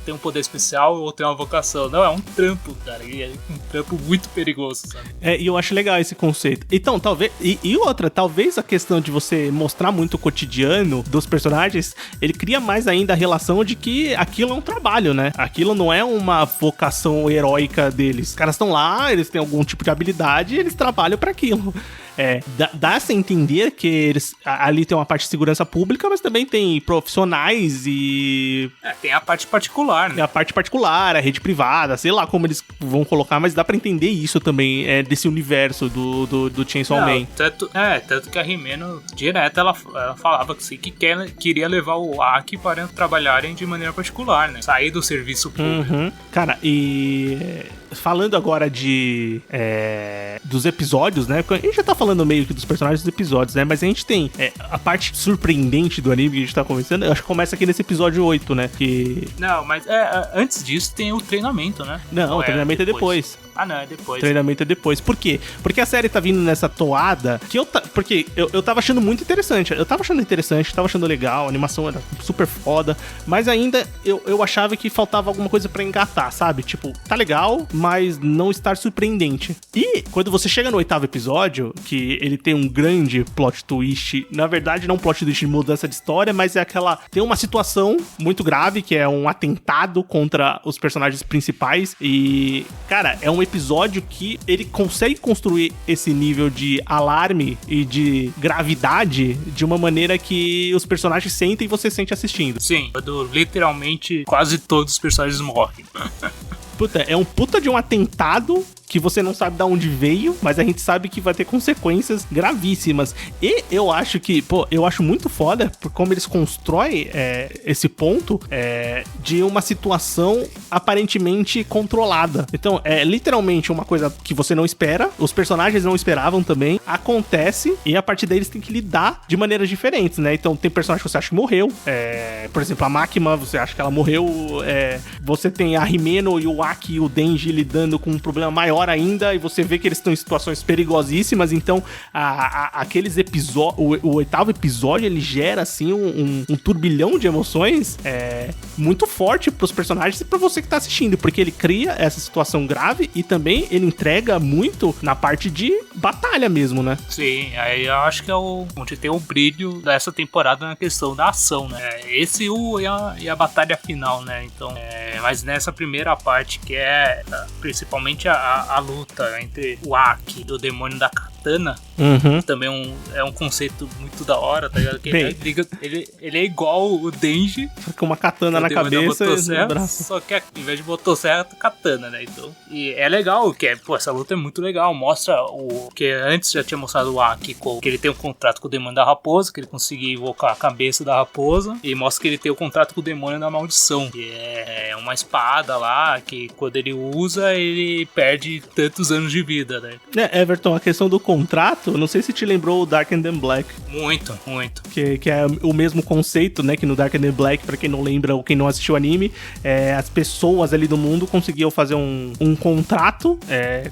tem um poder especial ou tem uma vocação. Não, é um trampo, cara. E é um trampo muito perigoso, sabe? E eu acho legal esse conceito. Então, talvez... E outra, talvez a questão de você mostrar muito o cotidiano dos personagens, ele cria mais ainda a relação de que aquilo é um trabalho, né? Aquilo não é uma vocação heróica deles. Os caras estão lá, eles têm algum tipo de habilidade e eles trabalham pra aquilo. Dá-se a entender que eles ali tem uma parte de segurança pública, mas também tem profissionais e... tem a parte particular, né? Tem a parte particular, a rede privada, sei lá como eles vão colocar, mas dá pra entender isso também, desse universo do Chainsaw Man. Tanto que a Rimeno, direto, ela falava que queria levar o Aki para trabalharem de maneira particular, né? Sair do serviço público. Uhum. Cara, e... falando agora dos episódios, né? A gente já tá falando meio que dos personagens dos episódios, né? Mas a gente tem a parte surpreendente do anime que a gente tá conversando. Eu acho que começa aqui nesse episódio 8, né? Não, mas antes disso tem o treinamento, né? Não, o treinamento é depois. Não, é depois. Treinamento é depois. Por quê? Porque a série tá vindo nessa toada que porque eu tava achando muito interessante. Eu tava achando interessante, tava achando legal, a animação era super foda, mas ainda eu achava que faltava alguma coisa pra engatar, sabe? Tipo, tá legal, mas não estar surpreendente. E quando você chega no 8º episódio, que ele tem um grande plot twist, na verdade não um plot twist de mudança de história, mas tem uma situação muito grave, que é um atentado contra os personagens principais e, cara, é um episódio que ele consegue construir esse nível de alarme e de gravidade de uma maneira que os personagens sentem e você sente assistindo. Sim, quando literalmente quase todos os personagens morrem. Puta, é um puta de um atentado que você não sabe de onde veio, mas a gente sabe que vai ter consequências gravíssimas. E eu acho que, eu acho muito foda por como eles constroem esse ponto de uma situação aparentemente controlada. Então, é literalmente uma coisa que você não espera, os personagens não esperavam também, acontece, e a partir daí eles têm que lidar de maneiras diferentes, né? Então, tem personagem que você acha que morreu, por exemplo, a Makima, você acha que ela morreu, você tem a Rimeno e o Aki e o Denji lidando com um problema maior ainda, e você vê que eles estão em situações perigosíssimas, então aqueles episódios, o 8º episódio, ele gera assim um turbilhão de emoções muito forte pros personagens e pra você que tá assistindo, porque ele cria essa situação grave e também ele entrega muito na parte de batalha mesmo, né? Sim, aí eu acho que é onde tem o brilho dessa temporada na questão da ação, né? Esse e a batalha final, né? Então, mas nessa primeira parte, que é principalmente a luta entre o Aki e o demônio da katana. Também é um conceito muito da hora, tá ligado? Que ele é igual o Denji. Com uma katana na cabeça e no braço. Só que em vez de motosserra, katana, né? Então, e é legal, essa luta é muito legal. Mostra o que antes já tinha mostrado o Akiko, que ele tem um contrato com o demônio da raposa, que ele conseguiu invocar a cabeça da raposa. E mostra que ele tem o contrato com o demônio da maldição, que é uma espada lá, que quando ele usa, ele perde tantos anos de vida, né? Everton, a questão do contrato, não sei se te lembrou o Dark and Black. Muito. Que é o mesmo conceito, né? Que no Dark and Black, pra quem não lembra ou quem não assistiu o anime, as pessoas ali do mundo conseguiam fazer um contrato.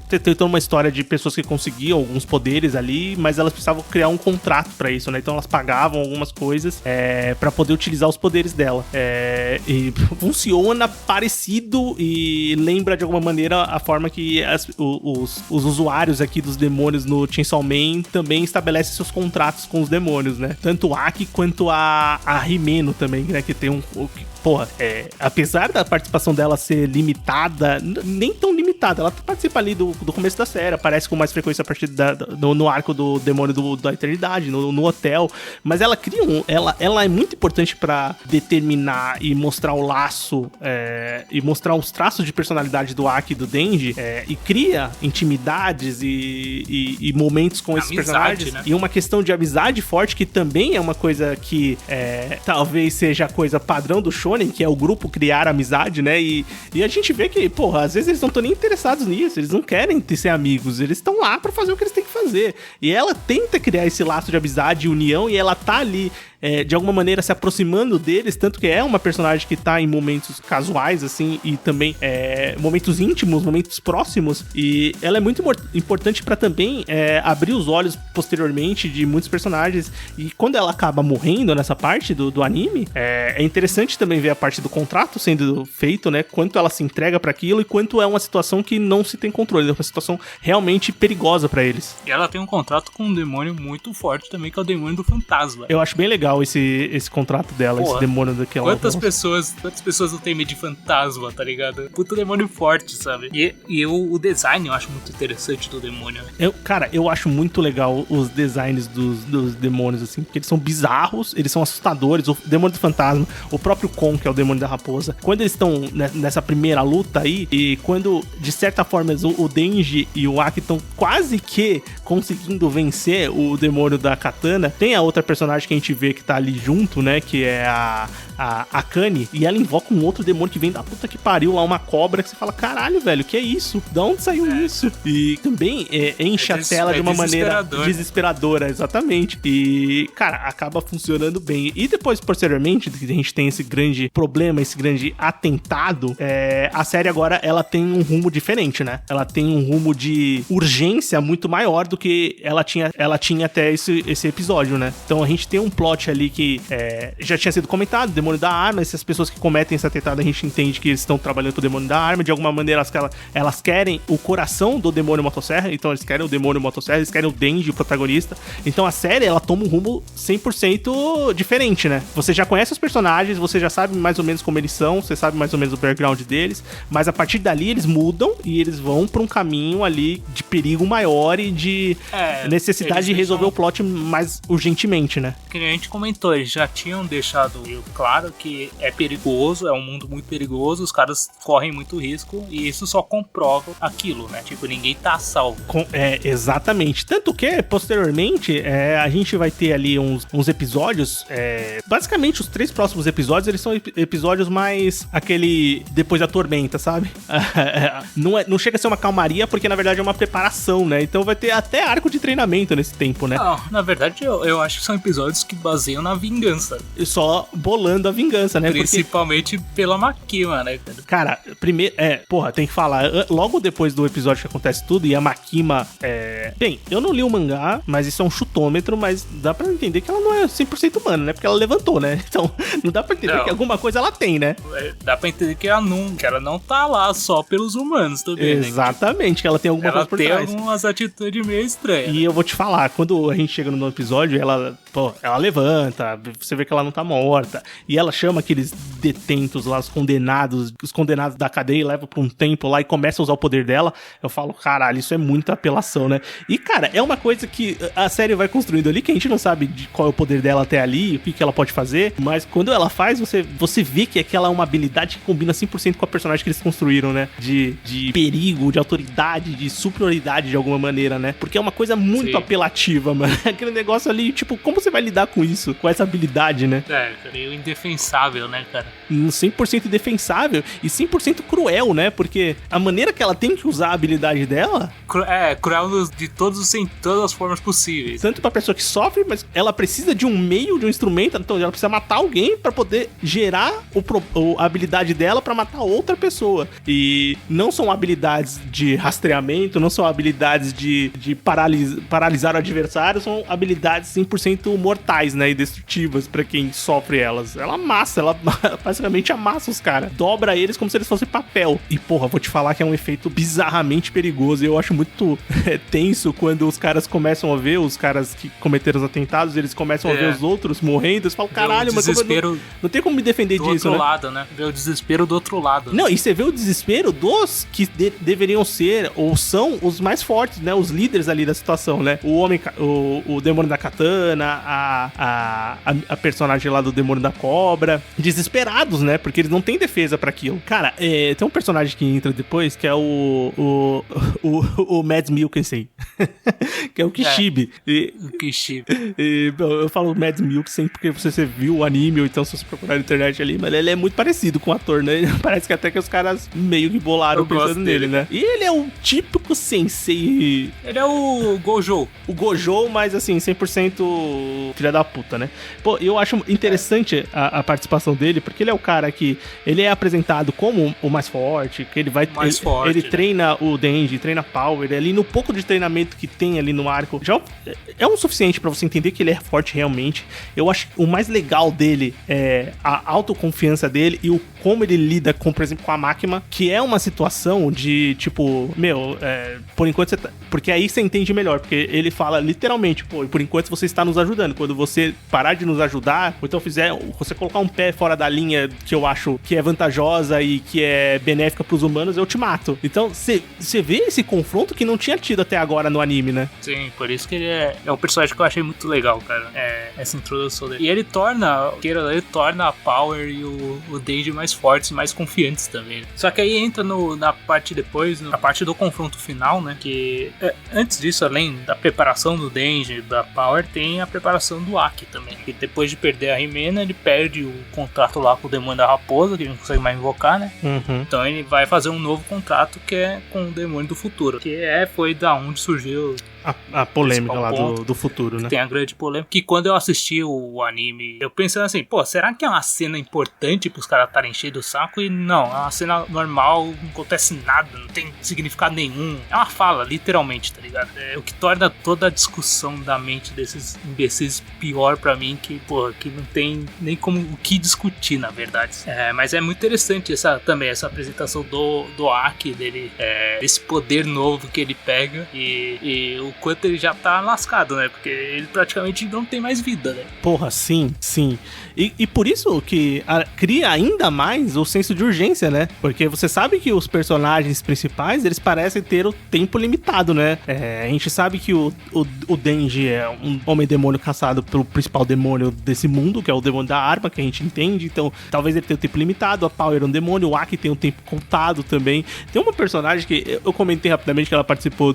Tem toda uma história de pessoas que conseguiam alguns poderes ali, mas elas precisavam criar um contrato pra isso, né? Então elas pagavam algumas coisas pra poder utilizar os poderes dela. E funciona parecido e lembra de alguma maneira a forma que os usuários aqui dos demônios no Chainsaw Man também estabelecem seus contratos com os demônios, né? Tanto o Aki quanto a Himeno também, né? Que tem porra, apesar da participação dela ser limitada, nem tão limitada, ela participa ali do começo da série, aparece com mais frequência a partir no arco do demônio da eternidade, no hotel, mas ela cria ela é muito importante pra determinar e mostrar o laço e mostrar os traços de personalidade do Aki e do Denji, e cria intimidades e momentos com esses personagens, né? E uma questão de amizade forte, que também é uma coisa que talvez seja a coisa padrão do shonen, que é o grupo criar amizade, né? E a gente vê que, porra, às vezes eles não estão nem interessados nisso, eles não querem ser amigos, eles estão lá pra fazer o que eles têm que fazer. E ela tenta criar esse laço de amizade e união, e ela tá ali de alguma maneira se aproximando deles, tanto que é uma personagem que tá em momentos casuais, assim, e também momentos íntimos, momentos próximos, e ela é muito importante pra também abrir os olhos posteriormente de muitos personagens, e quando ela acaba morrendo nessa parte do anime, é interessante também ver a parte do contrato sendo feito, né, quanto ela se entrega pra aquilo e quanto é uma situação que não se tem controle, é uma situação realmente perigosa pra eles. E ela tem um contrato com um demônio muito forte também, que é o demônio do fantasma. Eu acho bem legal esse contrato dela, esse demônio daquela... Quantas pessoas não tem medo de fantasma, tá ligado? Puta demônio forte, sabe? E o design eu acho muito interessante do demônio. Cara, eu acho muito legal os designs dos demônios, assim, porque eles são bizarros, eles são assustadores. O demônio do fantasma, o próprio Kon, que é o demônio da raposa, quando eles estão nessa primeira luta aí, e quando, de certa forma, o Denji e o Aki estão quase que conseguindo vencer o demônio da katana, tem a outra personagem que a gente vê que tá ali junto, né, que é a Akane, e ela invoca um outro demônio que vem da puta que pariu lá, uma cobra, que você fala, caralho, velho, que é isso? Da onde saiu isso? E também enche a tela de uma maneira desesperadora, exatamente. E, cara, acaba funcionando bem. E depois, posteriormente, que a gente tem esse grande problema, esse grande atentado, a série agora, ela tem um rumo diferente, né? Ela tem um rumo de urgência muito maior do que ela tinha até esse episódio, né? Então a gente tem um plot ali que já tinha sido comentado, o demônio da arma. Essas pessoas que cometem esse atentado, a gente entende que eles estão trabalhando com o demônio da arma. De alguma maneira, elas querem o coração do demônio motosserra, então eles querem o demônio motosserra, eles querem o Denji, o protagonista. Então a série, ela toma um rumo 100% diferente, né? Você já conhece os personagens, você já sabe mais ou menos como eles são, você sabe mais ou menos o background deles, mas a partir dali eles mudam e eles vão pra um caminho ali de perigo maior e de necessidade de resolver o plot mais urgentemente, né? Que a gente comentou, eles já tinham deixado claro que é perigoso, é um mundo muito perigoso, os caras correm muito risco e isso só comprova aquilo, né? Tipo, ninguém tá salvo. Exatamente. Tanto que, posteriormente, a gente vai ter ali uns episódios, basicamente os 3 próximos episódios, eles são episódios mais aquele depois da tormenta, sabe? Não chega a ser uma calmaria, porque na verdade é uma preparação, né? Então vai ter até arco de treinamento nesse tempo, né? Não, na verdade eu acho que são episódios que baseiam na vingança. Só bolando a vingança, né? Principalmente pela Makima, né? Cara, primeiro... tem que falar. Logo depois do episódio que acontece tudo, e a Makima... Bem, eu não li o mangá, mas isso é um chutômetro, mas dá pra entender que ela não é 100% humana, né? Porque ela levantou, né? Então, não dá pra entender que alguma coisa ela tem, né? Dá pra entender que ela não tá lá só pelos humanos também, exatamente, né? Que ela tem alguma coisa por trás. Ela tem algumas atitudes meio estranhas. E eu vou te falar, quando a gente chega no episódio, ela levanta, levanta, você vê que ela não tá morta, e ela chama aqueles detentos lá, os condenados da cadeia, e leva pra um templo lá e começa a usar o poder dela. Eu falo, caralho, isso é muita apelação, né? E, cara, é uma coisa que a série vai construindo ali, que a gente não sabe de qual é o poder dela até ali, o que ela pode fazer, mas quando ela faz, você vê que aquela é uma habilidade que combina 100% com a personagem que eles construíram, né? De perigo, de autoridade, de superioridade de alguma maneira, né? Porque é uma coisa muito apelativa, mano. Aquele negócio ali, tipo, como você vai lidar com isso? Com essa habilidade, né? É, meio indefensável, né, cara? 100% indefensável e 100% cruel, né? Porque a maneira que ela tem que usar a habilidade dela... Cruel de todas as formas possíveis. Tanto pra pessoa que sofre, mas ela precisa de um meio, de um instrumento, então ela precisa matar alguém pra poder gerar a habilidade dela pra matar outra pessoa. E não são habilidades de rastreamento, não são habilidades de paralisar o adversário, são habilidades 100% mortais, né? E destrutivas pra quem sofre elas. Ela amassa, ela basicamente amassa os caras. Dobra eles como se eles fossem papel. E, porra, vou te falar que é um efeito bizarramente perigoso. E eu acho muito tenso quando os caras começam a ver, os caras que cometeram os atentados, eles começam a ver os outros morrendo. Eles falam, caralho, mas não tem como me defender disso, do outro né? lado, né? Ver o desespero do outro lado. Não, e você vê o desespero dos que deveriam ser, ou são, os mais fortes, né? Os líderes ali da situação, né? O demônio da katana, a personagem lá do demônio da cobra, desesperados, né? Porque eles não têm defesa pra aquilo. Cara, tem um personagem que entra depois, que é o Mads Mikkelsen, que é o Kishibe. O Kishibe. Eu falo Mads Mikkelsen porque você viu o anime, ou então se você procurar na internet ali, mas ele é muito parecido com o ator, né? Parece que até que os caras meio que bolaram pensando nele, né? E ele é o típico sensei... Ele é o Gojo. O Gojo, mas assim, 100% filha da puta, né? Pô, eu acho interessante a participação dele, porque ele é o cara que... Ele é apresentado como o mais forte, que ele vai... Ele treina o Denji, treina Power, ali no pouco de treinamento que tem ali no arco, já é o suficiente pra você entender que ele é forte realmente. Eu acho que o mais legal dele é a autoconfiança dele e como ele lida com, por exemplo, com a máquina, que é uma situação de, tipo, por enquanto você tá... Porque aí você entende melhor, porque ele fala literalmente, pô, por enquanto você está nos ajudando. Quando você parar de nos ajudar, ou então você colocar um pé fora da linha que eu acho que é vantajosa e que é benéfica pros humanos, eu te mato. Então, você vê esse confronto que não tinha tido até agora no anime, né? Sim, por isso que ele é um personagem que eu achei muito legal, cara. Essa introdução dele. E ele torna a Power e o Denji mais fortes e mais confiantes também. Só que aí entra na parte depois, na parte do confronto final, né? Que antes disso, além da preparação do Denji, da Power, tem a preparação do Aki também. Que depois de perder a Himena, ele perde o contrato lá com o demônio da raposa, que ele não consegue mais invocar, né? Uhum. Então ele vai fazer um novo contrato que é com o demônio do futuro. Que foi da onde surgiu a polêmica lá do futuro, né? Tem a grande polêmica. Que quando eu assisti o anime, eu pensando assim, pô, será que é uma cena importante pros caras estarem cheios do saco? E não, é uma cena normal, não acontece nada, não tem significado nenhum. É uma fala, literalmente, tá ligado? É o que torna toda a discussão da mente desses imbecis pior pra mim, que, pô, que não tem nem como o que discutir, na verdade. Mas é muito interessante essa apresentação do Aki, dele, desse poder novo que ele pega e o quanto ele já tá lascado, né? Porque ele praticamente não tem mais vida, né? Porra, sim. E por isso que cria ainda mais o senso de urgência, né? Porque você sabe que os personagens principais, eles parecem ter o tempo limitado, né? A gente sabe que o Denji é um homem-demônio caçado pelo principal demônio desse mundo, que é o demônio da arma, que a gente entende. Então, talvez ele tenha o tempo limitado. A Power é um demônio, o Aki tem o tempo contado também. Tem uma personagem que eu comentei rapidamente que ela participou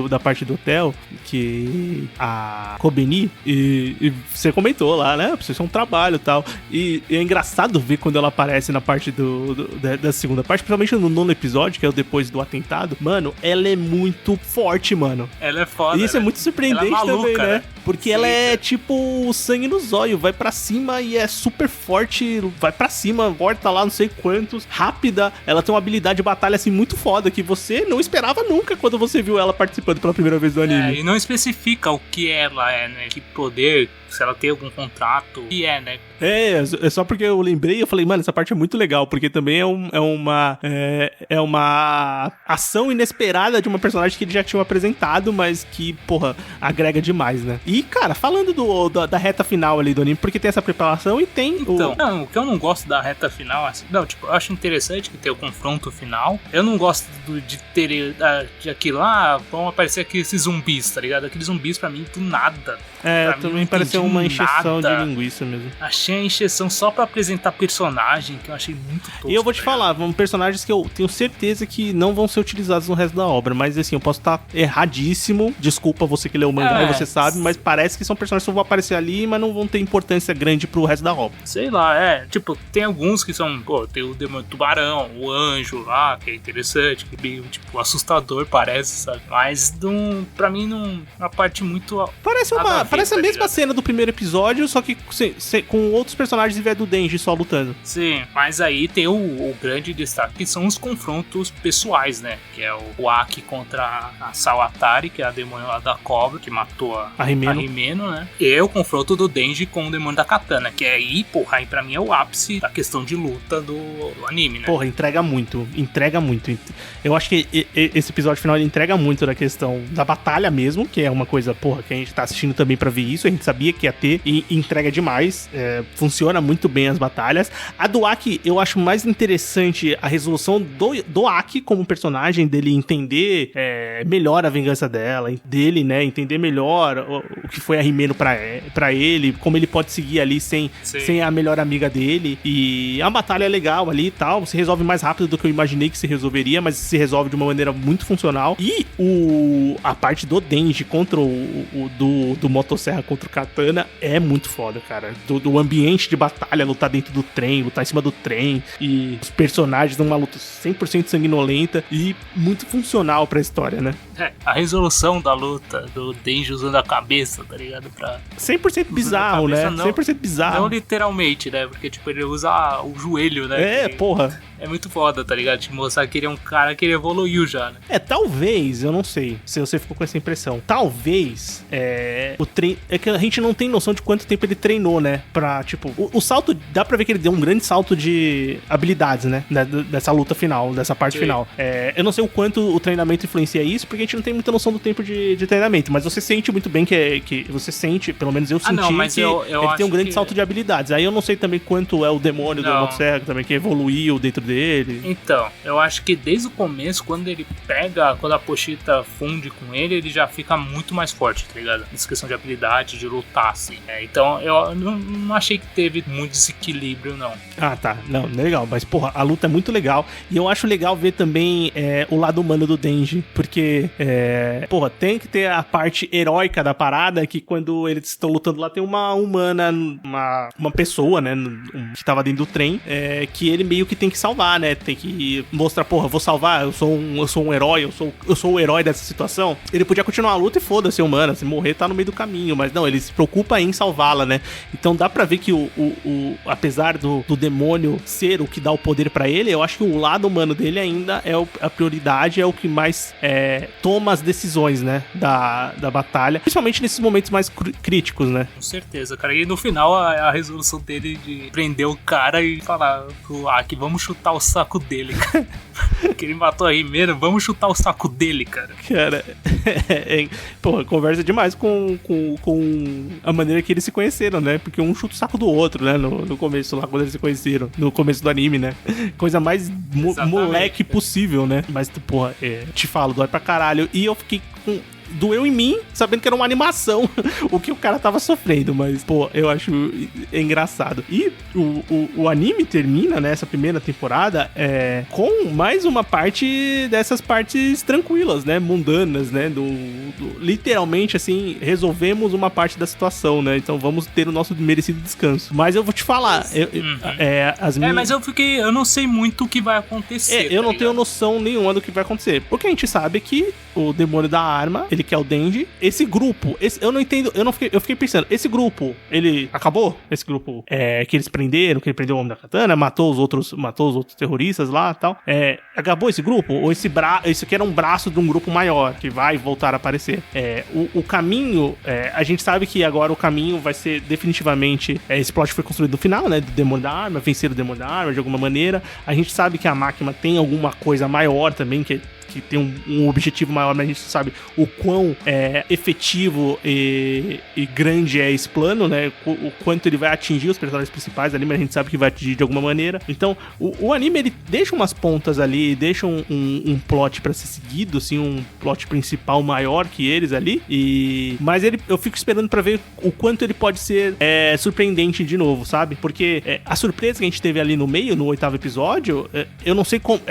da parte do hotel, que a Kobeni, e você comentou lá, né? Precisa ser um trabalho e tal. E é engraçado ver quando ela aparece na parte da segunda parte, principalmente no 9º episódio, que é o depois do atentado. Mano, ela é muito forte, mano. Ela é foda. E isso é muito surpreendente ela é maluca, também, né? né? Porque Sim, ela é tipo o sangue no zóio, vai pra cima e é super forte, vai pra cima, volta lá não sei quantos, rápida. Ela tem uma habilidade de batalha assim muito foda, que você não esperava nunca quando você viu ela participando pela primeira vez do anime. E não especifica o que ela é, né? Que poder se ela tem algum contrato. E né? É só porque eu lembrei, eu falei, mano, essa parte é muito legal, porque também é uma ação inesperada de uma personagem que eles já tinham apresentado, mas que, porra, agrega demais, né? E, cara, falando da reta final ali do anime, porque tem essa preparação e tem então, o que eu não gosto da reta final, assim, não, tipo, eu acho interessante que tem o confronto final. Eu não gosto de ter de aquilo, vão aparecer aqui esses zumbis, tá ligado? Aqueles zumbis pra mim, do nada. Também pareceu uma encheção de linguiça mesmo. Achei a encheção só pra apresentar personagem, que eu achei muito tosco. E eu vou te falar, personagens que eu tenho certeza que não vão ser utilizados no resto da obra, mas assim, eu posso estar erradíssimo. Desculpa você que leu o mangá e você sabe, mas parece que são personagens que vão aparecer ali, mas não vão ter importância grande pro resto da obra. Sei lá, tipo, tem alguns que são, tem o demônio tubarão, o anjo lá, que é interessante, que meio, tipo, assustador parece, sabe? Mas pra mim não, uma parte muito... Parece a mesma cena do primeiro episódio, só que com outros personagens em vez do Denji só lutando. Sim, mas aí tem o grande destaque, que são os confrontos pessoais, né? Que é o Aki contra a Sawatari, que é a demônio lá da cobra, que matou a Himeno, né? E o confronto do Denji com o demônio da katana, que aí, porra, aí pra mim é o ápice da questão de luta do anime, né? Porra, entrega muito. Eu acho que esse episódio final ele entrega muito da questão da batalha mesmo, que é uma coisa, porra, que a gente tá assistindo também pra ver isso, a gente sabia que ia ter e entrega demais, funciona muito bem as batalhas. A do Aki, eu acho mais interessante a resolução do Aki como personagem, dele entender melhor a vingança dele, né, entender melhor o que foi a Himeno pra ele, como ele pode seguir ali sem a melhor amiga dele, e a batalha é legal ali e tal, se resolve mais rápido do que eu imaginei que se resolveria, mas se resolve de uma maneira muito funcional. E a parte do Denji contra do Motosserra contra o Katana é muito foda, cara. Do ambiente de batalha, lutar dentro do trem, lutar em cima do trem, e os personagens numa luta 100% sanguinolenta e muito funcional pra história, né? A resolução da luta do Denji usando a cabeça, tá ligado? 100% bizarro, né? Não, 100% bizarro. Não literalmente, né? Porque, tipo, ele usa o joelho, né? Porra. É muito foda, tá ligado? Tipo, mostrar que ele é um cara que ele evoluiu já, né? Talvez, eu não sei se você ficou com essa impressão. Talvez, o treino... É que a gente não tem noção de quanto tempo ele treinou, né? Pra, tipo... O salto, dá pra ver que ele deu um grande salto de habilidades, né? Dessa luta final, dessa parte final. Eu não sei o quanto o treinamento influencia isso, porque a gente não tem muita noção do tempo de treinamento. Mas você sente muito bem que você sente, pelo menos eu senti, que ele tem um grande salto de habilidades. Aí eu não sei também quanto é o demônio do Motosserra também, que evoluiu dentro dele. Então, eu acho que desde o começo, quando a Pochita funde com ele já fica muito mais forte, tá ligado? Nessa questão de habilidade, de lutar, assim. Então, eu não achei que teve muito desequilíbrio, não. Ah, tá. Não, legal. Mas, porra, a luta é muito legal. E eu acho legal ver também o lado humano do Denji, porque, porra, tem que ter a parte heróica da parada, que quando eles estão lutando lá, tem uma humana, uma pessoa, né, que tava dentro do trem, que ele meio que tem que salvar, né? Tem que mostrar, porra, vou salvar, eu sou um herói, eu sou o herói dessa situação. Ele podia continuar a luta e foda-se, humana, se morrer tá no meio do caminho, mas não, ele se preocupa em salvá-la, né? Então dá pra ver que apesar do demônio ser o que dá o poder pra ele, eu acho que o lado humano dele ainda é a prioridade, é o que mais toma as decisões, né? Da batalha, principalmente nesses momentos mais críticos, né? Com certeza, cara. E no final a resolução dele de prender o cara e falar pro Aki, vamos chutar o saco dele, cara. Que ele matou a Himeno, vamos chutar o saco dele, cara. Cara, porra, conversa demais com a maneira que eles se conheceram, né? Porque um chuta o saco do outro, né? No começo lá, quando eles se conheceram. No começo do anime, né? Coisa mais moleque possível, né? Mas, porra, te falo, dói pra caralho. E eu fiquei doeu em mim, sabendo que era uma animação o que o cara tava sofrendo, mas, pô, eu acho engraçado. E o anime termina, né, essa primeira temporada, com mais uma parte dessas partes tranquilas, né, mundanas, né, literalmente, assim, resolvemos uma parte da situação, né, então vamos ter o nosso merecido descanso. Mas eu vou te falar, mas eu não sei muito o que vai acontecer. Eu não tenho noção nenhuma do que vai acontecer, porque a gente sabe que o demônio da arma, ele ele que é o Denji. Esse grupo, eu não entendo, eu fiquei pensando, esse grupo, ele acabou? Esse grupo que eles prenderam, que ele prendeu o homem da katana, matou os outros terroristas lá e tal. Acabou esse grupo? Ou esse aqui era um braço de um grupo maior, que vai voltar a aparecer? O caminho, a gente sabe que agora o caminho vai ser definitivamente, esse plot foi construído no final, né, do Demônio da Arma, vencer o Demônio da Arma de alguma maneira. A gente sabe que a máquina tem alguma coisa maior também, que tem um objetivo maior, mas a gente sabe o quão efetivo e grande é esse plano, né? O quanto ele vai atingir os personagens principais ali, mas a gente sabe que vai atingir de alguma maneira. Então, o anime, ele deixa umas pontas ali, deixa um plot pra ser seguido, assim, um plot principal maior que eles ali, mas eu fico esperando pra ver o quanto ele pode ser surpreendente de novo, sabe? Porque a surpresa que a gente teve ali no meio, no 8º episódio, eu não sei como,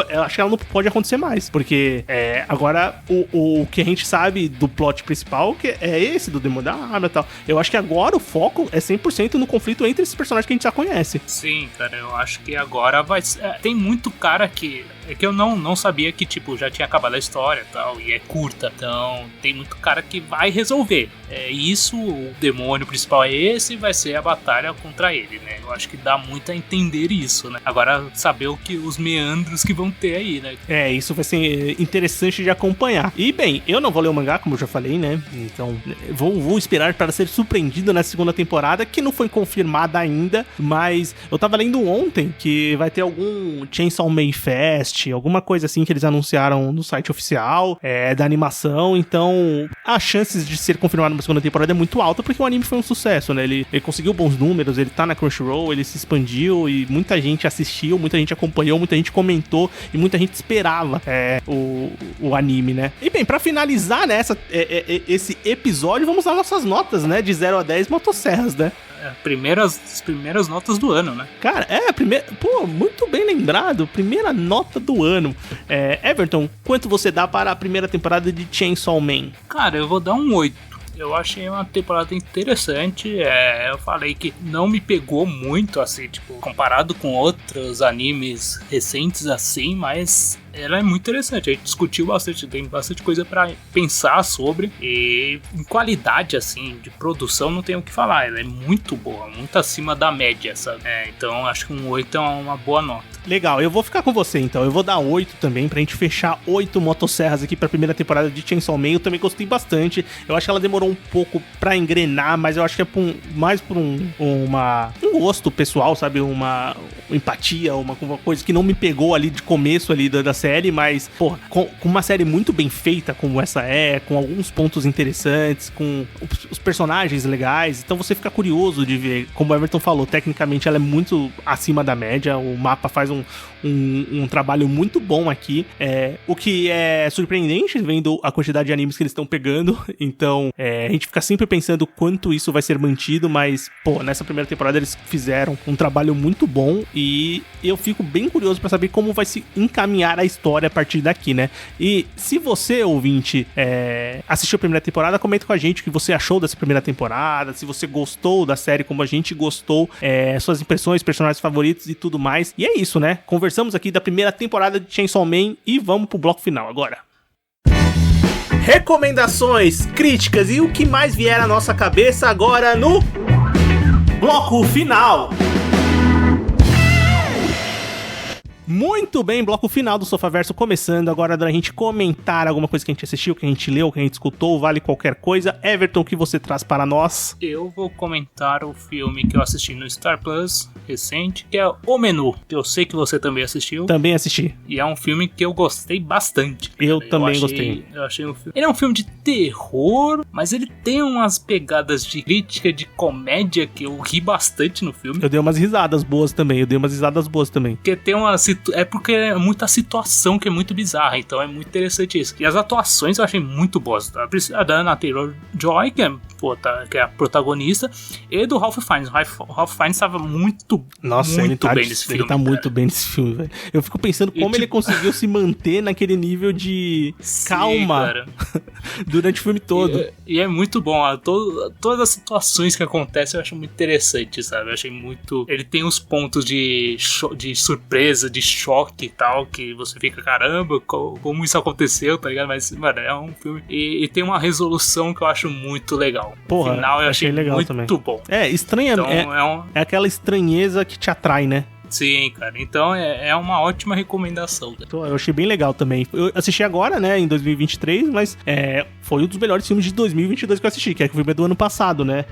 eu acho que ela não pode acontecer mais. Porque agora o que a gente sabe do plot principal que é esse, do Demônio da Arma e tal. Eu acho que agora o foco é 100% no conflito entre esses personagens que a gente já conhece. Sim, cara, eu acho que agora vai ser... tem muito cara que... É que eu não sabia que, tipo, já tinha acabado a história e tal, e é curta. Então, tem muito cara que vai resolver. Isso, o demônio principal é esse, vai ser a batalha contra ele, né? Eu acho que dá muito a entender isso, né? Agora, saber os meandros que vão ter aí, né? Isso vai ser interessante de acompanhar. E, bem, eu não vou ler o mangá, como eu já falei, né? Então, vou esperar para ser surpreendido na segunda temporada, que não foi confirmada ainda, mas eu tava lendo ontem que vai ter algum Chainsaw Man Fest, alguma coisa assim que eles anunciaram no site oficial da animação, então as chances de ser confirmado uma segunda temporada é muito alta, porque o anime foi um sucesso, né? Ele conseguiu bons números, ele tá na Crunchyroll, ele se expandiu e muita gente assistiu, muita gente acompanhou, muita gente comentou e muita gente esperava o anime, né? E bem, pra finalizar, né, esse episódio, vamos dar nossas notas, né? De 0 a 10 motosserras, né? As primeiras notas do ano, né? Cara, pô, muito bem lembrado. Primeira nota do ano. Everton, quanto você dá para a primeira temporada de Chainsaw Man? Cara, eu vou dar um 8. Eu achei uma temporada interessante. Eu falei que não me pegou muito, assim, tipo, comparado com outros animes recentes, assim, mas ela é muito interessante. A gente discutiu bastante, tem bastante coisa pra pensar sobre. E em qualidade, assim, de produção, não tenho o que falar. Ela é muito boa, muito acima da média, sabe? Então acho que um 8 é uma boa nota. Legal, eu vou ficar com você então. Eu vou dar 8 também, pra gente fechar 8 motosserras aqui pra primeira temporada de Chainsaw Man. Eu também gostei bastante. Eu acho que ela demorou um pouco pra engrenar, mas eu acho que é mais por um gosto pessoal, sabe? Uma empatia, uma coisa que não me pegou ali de começo ali da série, mas, pô, com uma série muito bem feita como essa com alguns pontos interessantes, com os personagens legais, então você fica curioso de ver, como o Everton falou, tecnicamente ela é muito acima da média, o mapa faz um trabalho muito bom aqui, o que é surpreendente vendo a quantidade de animes que eles estão pegando, então a gente fica sempre pensando quanto isso vai ser mantido, mas, pô, nessa primeira temporada eles fizeram um trabalho muito bom e eu fico bem curioso pra saber como vai se encaminhar a história a partir daqui, né? E se você, ouvinte, assistiu a primeira temporada, comenta com a gente o que você achou dessa primeira temporada, se você gostou da série como a gente gostou, suas impressões, personagens favoritos e tudo mais. E é isso, né? Conversamos aqui da primeira temporada de Chainsaw Man e vamos pro bloco final agora. Recomendações, críticas e o que mais vier à nossa cabeça agora no bloco final. Muito bem, bloco final do Sofaverso começando. Agora da gente comentar alguma coisa que a gente assistiu, que a gente leu, que a gente escutou, vale qualquer coisa. Everton, o que você traz para nós? Eu vou comentar o filme que eu assisti no Star Plus recente, que é O Menu, que eu sei que você também assistiu. Também assisti. E é um filme que eu gostei bastante. Eu também gostei. Eu achei um filme... Ele é um filme de terror, mas ele tem umas pegadas de crítica, de comédia, que eu ri bastante no filme. Eu dei umas risadas boas também. Porque tem uma... É porque é muita situação que é muito bizarra, então é muito interessante isso. E as atuações eu achei muito boas. A da Anya Taylor-Joy, que é a protagonista, e do Ralph Fiennes. O Ralph Fiennes estava muito bem nesse filme. Ele tá muito bem nesse filme, velho. Eu fico pensando como ele conseguiu se manter naquele nível de calma durante o filme todo. E é muito bom. Todas as situações que acontecem eu acho muito interessante, sabe? Eu achei muito... Ele tem uns pontos de surpresa, de choque e tal, que você fica, caramba, como isso aconteceu, tá ligado? Mas, mano, é um filme... E tem uma resolução que eu acho muito legal. Porra, no final eu achei legal muito também. bom. É, estranha, Então, é aquela estranheza que te atrai, né? Sim, cara. Então é uma ótima recomendação. Cara. Eu achei bem legal também. Eu assisti agora, né, em 2023, mas foi um dos melhores filmes de 2022 que eu assisti, que é o filme do ano passado, né?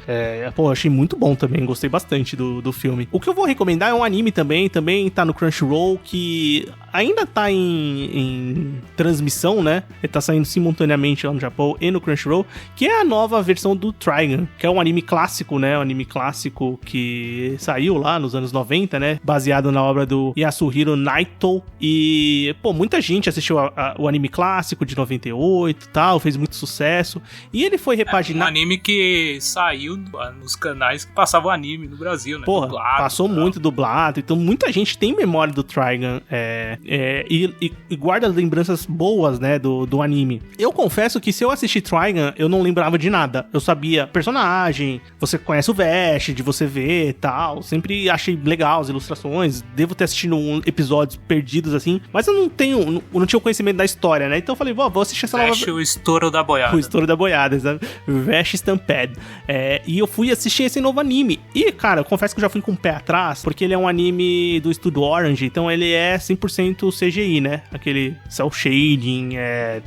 Eu achei muito bom também, gostei bastante do filme. O que eu vou recomendar é um anime também tá no Crunchyroll, que ainda tá em transmissão, né? Ele tá saindo simultaneamente lá no Japão e no Crunchyroll, que é a nova versão do Trigun, que é um anime clássico, né? Um anime clássico que saiu lá nos anos 90, né? Baseado na obra do Yasuhiro Naito. E, muita gente assistiu o anime clássico de 98 e tal, fez muito sucesso. E ele foi repaginado. Um anime que saiu nos canais que passavam anime no Brasil, né? Porra, dublado, passou muito dublado. Então, muita gente tem memória do Trigun e guarda lembranças boas, né, do anime. Eu confesso que se eu assistir Trigun, eu não lembrava de nada. Eu sabia personagem, você conhece o Vest, de você ver e tal. Sempre achei legal as ilustrações. Devo ter assistido episódios perdidos assim, mas eu não tinha o conhecimento da história, né? Então eu falei, vou assistir essa nova... o estouro da boiada. O estouro da boiada, sabe? Vash Stampede. E eu fui assistir esse novo anime. E, cara, eu confesso que eu já fui com o pé atrás, porque ele é um anime do estúdio Orange, então ele é 100% CGI, né? Aquele cel shading,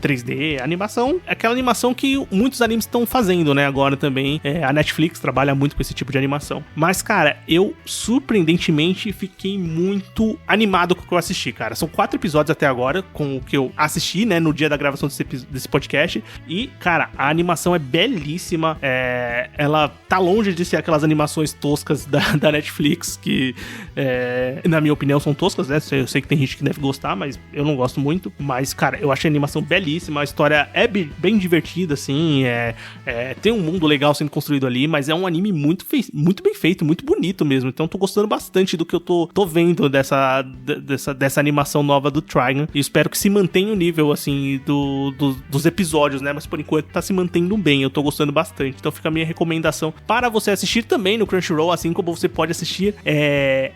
3D, animação. Aquela animação que muitos animes estão fazendo, né? Agora também. A Netflix trabalha muito com esse tipo de animação. Mas, cara, eu surpreendentemente fiquei muito animado com o que eu assisti, cara. São 4 episódios até agora com o que eu assisti, né, no dia da gravação desse podcast. E, cara, a animação é belíssima. Ela tá longe de ser aquelas animações toscas da Netflix, que, na minha opinião, são toscas, né? Eu sei que tem gente que deve gostar, mas eu não gosto muito. Mas, cara, eu achei a animação belíssima. A história é bem divertida, assim. Tem um mundo legal sendo construído ali, mas é um anime muito bem feito, muito bonito mesmo. Então, tô gostando bastante do que eu tô vendo dessa animação nova do Trigun, e espero que se mantenha o nível, assim, dos episódios, né? Mas por enquanto tá se mantendo bem, eu tô gostando bastante. Então fica a minha recomendação para você assistir também no Crunchyroll, assim como você pode assistir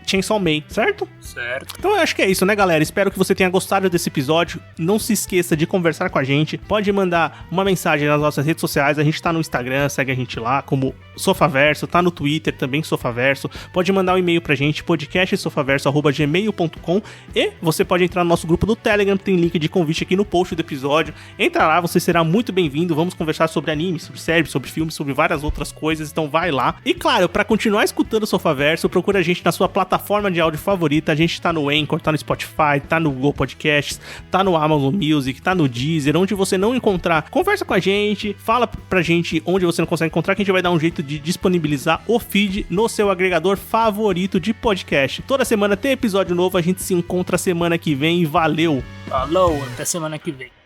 Chainsaw Man, certo? Certo. Então eu acho que é isso, né, galera? Espero que você tenha gostado desse episódio. Não se esqueça de conversar com a gente. Pode mandar uma mensagem nas nossas redes sociais. A gente tá no Instagram, segue a gente lá como Sofaverso, tá no Twitter também, Sofaverso. Pode mandar um e-mail pra gente, podcastsofaverso@gmail.com, e você pode entrar no nosso grupo do Telegram, tem link de convite aqui no post do episódio. Entra lá, você será muito bem-vindo. Vamos conversar sobre anime, sobre séries, sobre filmes, sobre várias outras coisas, então vai lá. E claro, pra continuar escutando o Sofaverso, procura a gente na sua plataforma de áudio favorita. A gente tá no Anchor, tá no Spotify, tá no Google Podcasts, tá no Amazon Music, tá no Deezer, onde você não encontrar, conversa com a gente, fala pra gente onde você não consegue encontrar, que a gente vai dar um jeito de disponibilizar o feed no seu agregador favorito de podcast. Toda semana tem episódio novo, a gente se encontra semana que vem e valeu! Falou, até semana que vem.